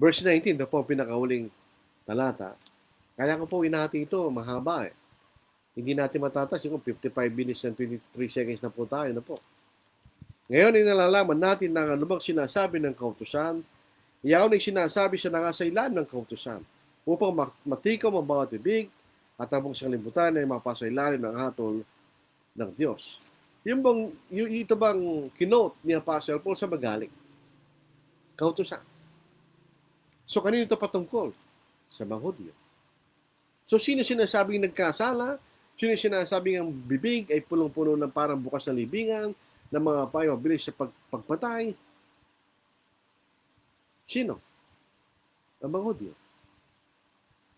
Verse 19, ito po pinakahuling talata. Kaya ko po inahati ito, mahaba eh. Hindi natin matatas yung 55 minutes and 23 seconds na po tayo na po. Ngayon ay nalalaman natin na ano bang sinasabi ng kautusan, iyaw na sinasabi sa nangasailan ng kautusan upang matikaw ang bawat bibig at ang buong sanglibutan ay mapasa ilalim ng hatol ng Diyos. Ito bang kinote ni Apostle Paul sa magaling? Kautusan. So kanino ito patungkol? Sa mga Hudyo. So sino sinasabing nagkasala? Sino sinasabing ang bibig ay punong-puno ng parang bukas na libingan, ng mga payo mabilis sa pagpatay? Sino? Ang mga Hudyo.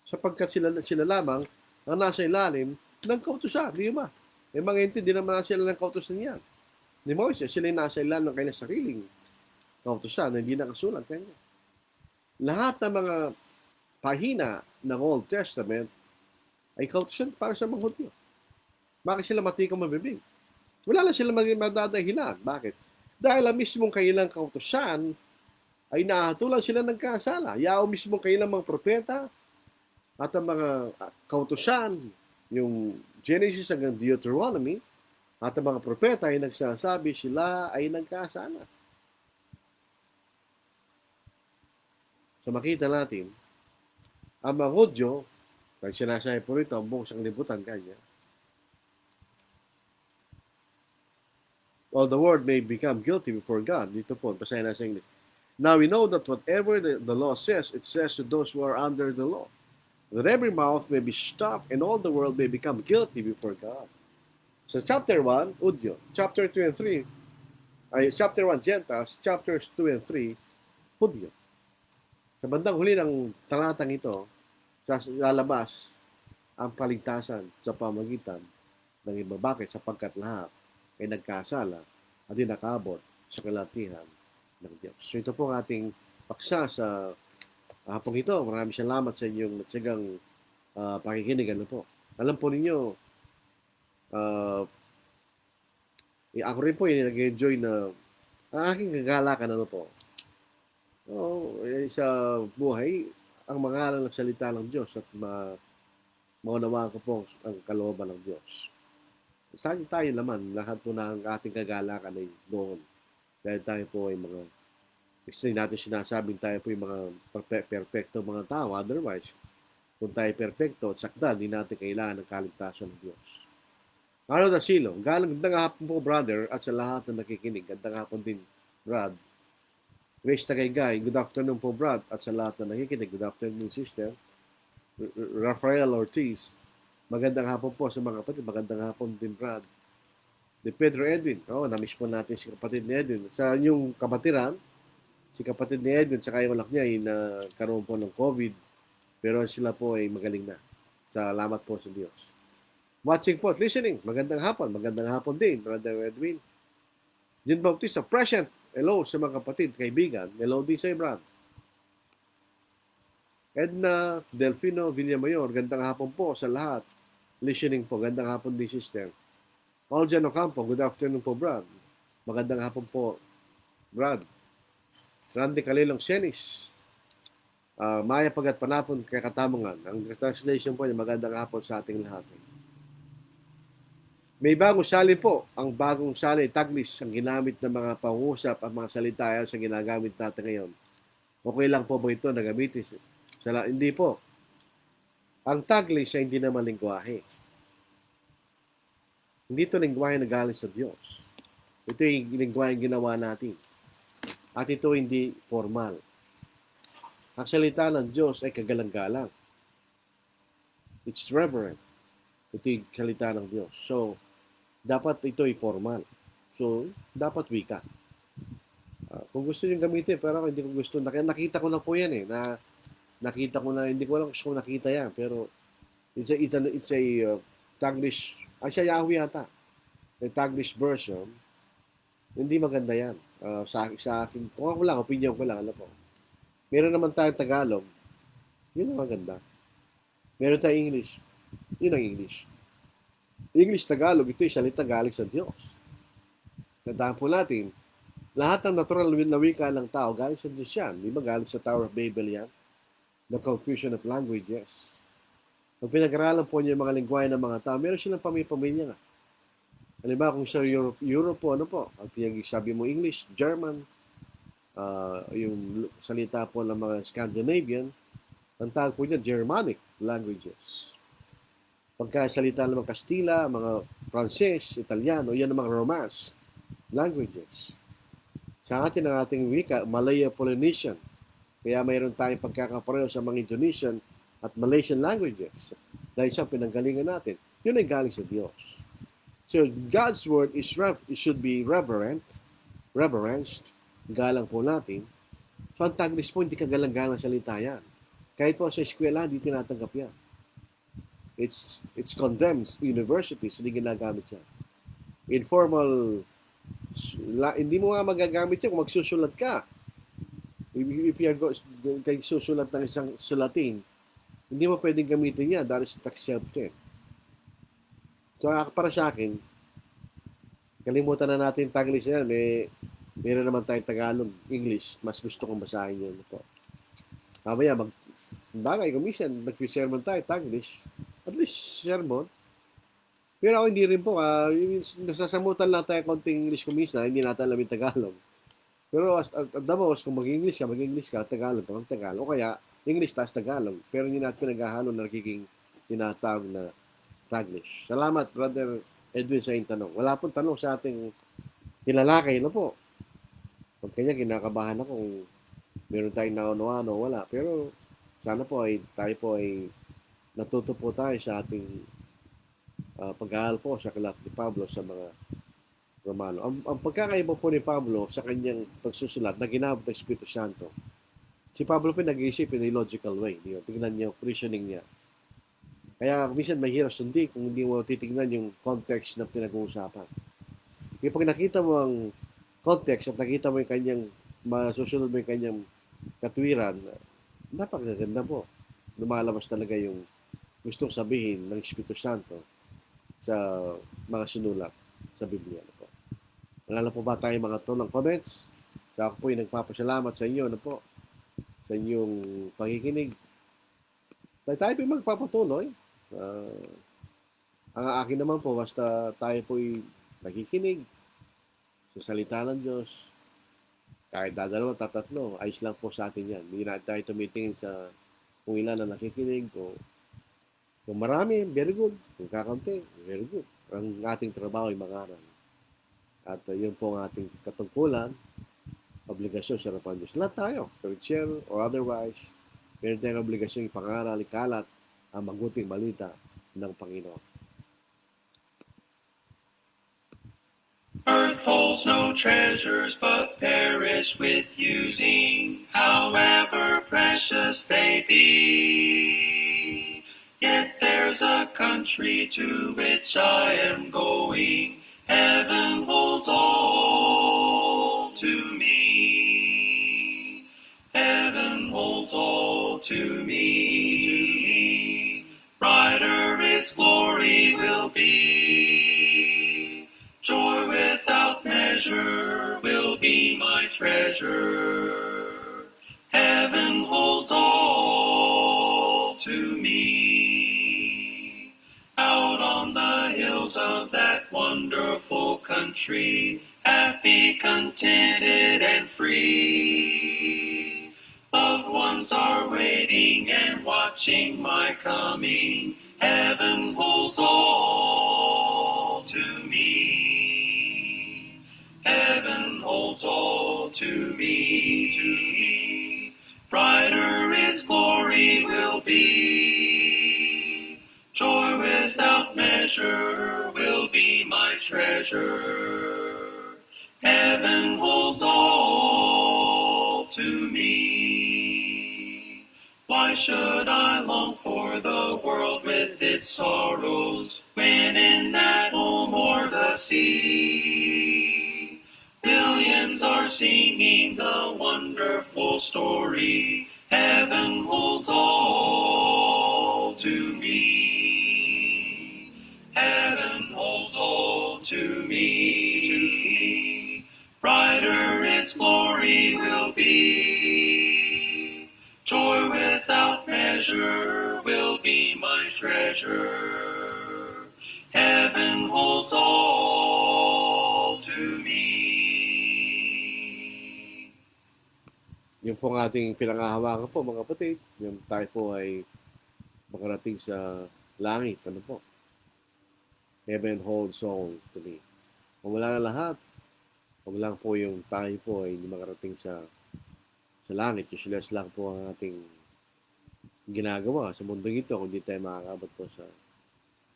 Sapagkat sila lamang ang nasa ilalim ng kautusan, di ba? Eh mga hindi naman sila ng kautusan yan. Ni Moises, sila yung nasa ilalim ng kanyang sariling kautusan na hindi nakasulat kanya. Lahat ng mga pahina ng Old Testament ay kautusan para sa mga Hudyo. Bakit sila matikang mabibig? Wala lang sila madadahilan. Bakit? Dahil ang mismong kailang kautusan ay nahatulan sila ng kasala. Yao mismong kailang mga propeta at ang mga kautusan, yung Genesis hanggang Deuteronomy, at ang mga propeta ay nagsasabi sila ay nagkasala. So makita natin, ang mga Hudyo, pag sinasabi po rito, ang buong sanglibutan kanya, while the world may become guilty before God, dito po, basahin na sa English. Now we know that whatever the law says, it says to those who are under the law, that every mouth may be stopped and all the world may become guilty before God. So chapter 1, Hudyo. Chapter 2 and 3, chapter 1, Gentiles. Chapters 2 and 3, Hudyo. Sa bandang huli ng talatang ito, lalabas ang paligtasan sa pamagitan ng iba. Bakit? Sapagkat lahat ay nagkasala at di nakabot sa kalatihan ng Diyos. So ito po ang ating paksa sa hapong ito. Maraming salamat sa inyong natsagang pakikinig. Ano po? Alam po ninyo, ako rin po nag-enjoy na ang aking kagalakan ano po. Sa buhay, ang mangaral ng salita ng Diyos at maunawaan ko po ang kalooban ng Diyos. Saan tayo naman, lahat po ng ating kagalakan ay doon. Dahil tayo po ay mga, gusto natin sinasabing tayo po ay mga perfecto mga tao. Otherwise, kung tayo perfecto at sakdal, hindi natin kailangan ng kaligtasan ng Diyos. Arnold Asilo, gandang hapon po brother at sa lahat na nakikinig. Gandang hapon din, Brad. Grace Tagaygay, good afternoon po Brad at sa lahat na nakikinig. Good afternoon sister. Rafael Ortiz, Magandang hapon po sa mga kapatid. Magandang hapon din, Brad. De Pedro Edwin. Na-miss po natin si kapatid ni Edwin. Sa inyong kapatiran, si kapatid ni Edwin, saka yung anak niya ay nagkaroon po ng COVID. Pero sila po ay magaling na. Salamat po sa Diyos. Watching po, listening. Magandang hapon. Magandang hapon din, Brother Edwin. Jean Bautista, present. Hello sa mga kapatid, kaibigan. Hello din sa Brad. Edna Delfino Villamayor, gandang hapon po sa lahat. Listening po, gandang hapon din, sister. Aljan Ocampo, good afternoon po, Brad. Magandang hapon po, Brad. Randy Kalilong Senis, Maya Pagat Panapon, Kakatamangan. Ang translation po niya, magandang hapon sa ating lahat. May bagong salin po. Ang bagong salin, taglis, ang ginamit ng mga pangusap at mga salita yan sa ginagamit natin ngayon. Okay lang po ba ito na gamitin? Hindi po. Ang taglis ay hindi naman lingwahe. Hindi ito lingwahe na galing sa Diyos. Ito yung lingwahe ginawa natin. At ito hindi formal. Ang salita ng Diyos ay kagalang-galang. It's reverent. Ito yung salita ng Diyos. So, dapat ito ay formal. So, dapat wika. Kung gusto nyo gamitin, pero hindi ko gusto. Nakita ko na po yan eh. Nakita ko na, hindi ko alam kung nakita yan. Pero, it's a Taglish, siya Yahoo yata. The Taglish version, hindi maganda yan. Sa akin, kung ako lang, opinion ko lang, alam po. Meron naman tayong Tagalog, yun ang maganda. Meron tayong English, yun ang English. English, Tagalog, ito yung salita galing sa Diyos. Tandaan po natin, lahat ng natural na wika ng tao, galing sa Diyos yan. Di ba galing sa Tower of Babel yan? The confusion of languages. Pag pinag-aralan po niyo yung mga lingwahe ng mga tao, meron silang pamilya nga. Halimbawa, kung sa Europe po, ano po, ang pinag-sabi mo English, German, yung salita po ng mga Scandinavian, ang tawag po niya Germanic languages. Pagka salita ng mga Kastila, mga Pranses, Italiano, yan ang mga Romance languages. Sa atin ang ating wika, Malaya-Polynesian. Kaya mayroon tayong pagkakapareho sa mga Indonesian at Malaysian languages. Dahil sa pinanggalingan natin, yun ay galing sa Diyos. So, God's word it should be reverenced, galang po natin. So, ang taglis po, hindi ka galang-galang salita yan. Kahit po sa eskwela, hindi tinatanggap yan. It's condemned universities, hindi ginagamit yan. Informal, hindi mo nga magagamit yan kung magsusulat ka. If you're susulat ng isang sulatin, hindi mo pwedeng gamitin yan dahil sa accepted. So, para sa akin, kalimutan na natin taglis yan. Meron naman tayong Tagalog, English. Mas gusto kong basahin yun po. Mamaya, bagay, kumisan, nag-sermon tayo, Taglish. At least, sermon. Pero ako hindi rin po. Nasasamutan lang tayo konting English kumisa, hindi natin alam yung Tagalog. Pero at the most, kung mag-English ka, Tagalog, Tagalog. O kaya, English tas Tagalog. Pero hindi natin pinaghahalo na nagiging tinatawag na Taglish. Salamat, Brother Edwin, sa iyong tanong. Wala pong tanong sa ating tilalakay na po. Pag kanya, kinakabahan ako kung meron tayong naunawaan o wala. Pero sana po ay tayo po ay natuto po tayo sa ating pag-aaral po sa aklat ni Pablo sa mga Romano. Ang pagkakaiba po ni Pablo sa kanyang pagsusulat na ginamit ng Espiritu Santo, si Pablo po nag-iisip in a logical way. Tingnan niyo, reasoning niya. Kaya minsan mahirap sundin kung hindi mo titignan yung context na pinag-uusapan. Kaya pag nakita mo ang context at nakita mo yung kanyang, masusunod mo yung kanyang katwiran, napakaganda po. Lumalabas talaga yung gustong sabihin ng Espiritu Santo sa mga sinulat sa Biblia. Wala po ba tayo mga ng comments? So ako po yung nagpapasalamat sa inyo sa inyong pakikinig. Tayo po yung magpapatuloy. Ang akin naman po, basta tayo po yung nakikinig sa salita ng Diyos. Kahit dadalawa, tatatlo, ayos lang po sa atin yan. Hindi na tayo tumitingin sa kung ilan na nakikinig. Kung marami, very good. Kung kakampi, very good. Ang ating trabaho ay mangaral. At yun po ang ating katungkulan, obligasyon sa harapan Diyos. Lahat tayo, Christian or otherwise, meron tayong obligasyon ipangaral, ikalat, ang mabuting balita ng Panginoon. Earth holds no treasures but perish with using, however precious they be. Yet there's a country to which I am going, heaven holds all to me. Heaven holds all to me. Brighter its glory will be. Joy without measure will be my treasure. Heaven holds all to me. Out on the hills of that wonderful country, happy, contented, and free. Loved ones are waiting and watching my coming. Heaven holds all to me. Heaven holds all to me. Brighter its glory will be. Joy without measure will be my treasure. Heaven holds all to me. Why should I long for the world with its sorrows, when in that home o'er the sea millions are singing the wonderful story? Heaven holds all to me. Heaven holds all to me. Brighter its glory will be. Joy without measure will be my treasure. Heaven holds all to me. Yung pong ating pinangahawakan po mga kapatid, yung tayo po ay makarating sa langit. Ano po? Heaven holds all to me. Kung wala na lahat, kung lang po yung tayo po ay hindi makarating sa langit. Useless lang po ang ating ginagawa sa mundong ito kung di tayo makakabot po sa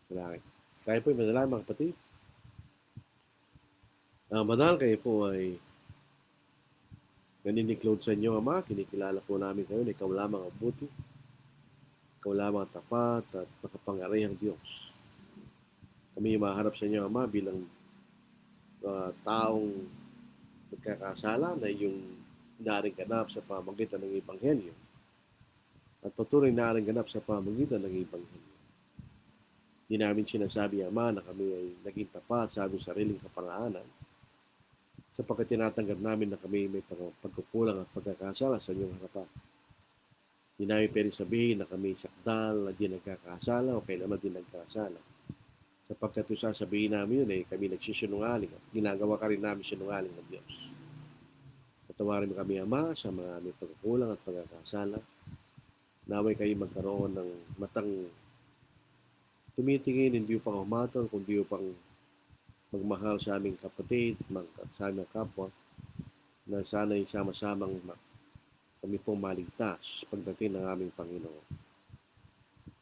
langit. Tayo po ay madalangin mga kapatid. Manal kayo po ay naniniklod sa inyo, Ama. Kinikilala po namin kayo na ikaw lamang ang buti. Ikaw lamang ang tapat at makapangyarihang Diyos. Kami maharap sa inyo, Ama, bilang taong nagkakasala na yung naring ganap sa pamamagitan ng Ebanghelyo at patuloy naring ganap sa pamamagitan ng Ebanghelyo. Hindi namin sinasabi, Ama, na kami ay naging tapat sa aming sariling kapangahanan sapagkat tinatanggap namin na kami may pagkukulang at pagkakasala sa inyong harapan. Hindi namin pwede sabihin na kami sakdal na di nagkakasala o kailanman di nagkasala. Sapagkat yung sasabihin namin yun kami nagsisinungaling at ginagawa ka rin namin sinungaling ng Diyos. Patawarin mo kami, Ama, sa mga aming pagkukulang at pagkakasala. Naway kayo magkaroon ng matang tumitingin, hindi upang humatol, kundi upang magmahal sa aming kapatid, sa aming kapwa, na sana'y sama-samang kami pong maligtas pagdating ng aming Panginoon.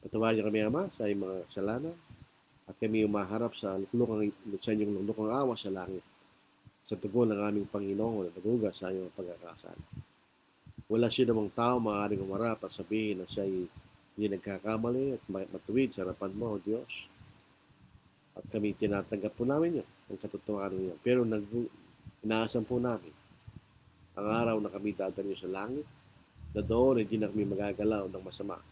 Patawarin kami, Ama, sa aming mga kasalanan at kami umaharap sa inyong luklukang awa sa langit sa tugon ng aming Panginoon na nagugas sa inyong pagkakasala. Wala siya namang tao maaaring umarap at sabihin na siya ay hindi nagkakamali at matuwid sa harapan mo, O Diyos. At kami tinatanggap po namin yun, ang katotohanan niya. Pero inaasan po namin ang araw na kami dadalo sa langit, na doon ay di na kami magagalaw ng masama.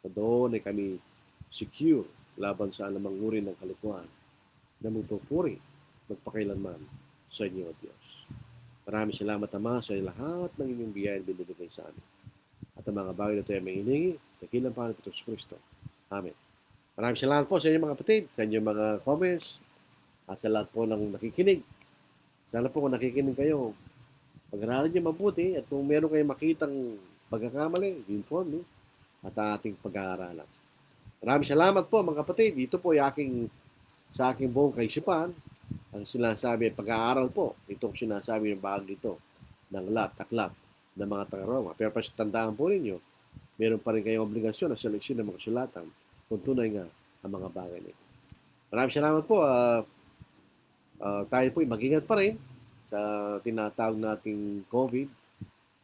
Na doon ay kami secure laban sa anumang uri ng kalikuan na magpupuri, magpakailanman sa inyo, O Diyos. Maraming salamat, Ama, sa lahat ng inyong biyaya na binibigay sa amin. At ang mga bagay na tayo may hiningi, dakilang Panginoon Hesus Kristo. Amen. Maraming salamat po sa inyong mga kapatid, sa inyong mga comments, at sa lahat po ng nakikinig. Sana po kung nakikinig kayo, pag-aralin niyo mabuti, at kung meron kayong makitang pagkakamali, inform niyo at ating pag-aaralan. Maraming salamat po mga kapatid. Dito po sa aking buong kaisipan, ang sinasabi ay pag-aaral po. Itong sinasabi ng bahagi dito ng aklat ng mga taga-Roma. Pero tandaan po ninyo, meron pa rin kayong obligasyon na seleksyon ng mga kasulatan kung tunay nga ang mga bagay nito. Maraming salamat po. Tayo po mag-ingat pa rin sa tinatawag nating COVID.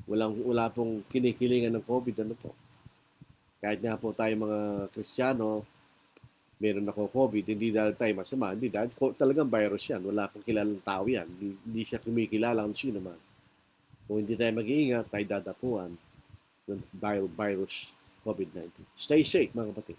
Wala pong kinikilingan ng COVID. Ano po? Kahit nga po tayo mga Kristiyano, meron ako COVID, hindi dahil tayo masama, hindi dahil talagang virus yan. Wala pong kilalang tao yan. Hindi siya kumikilala kung sino man. Kung hindi tayo mag-iingat, tayo dadapuan ng virus COVID-19. Stay safe, mga kapatid.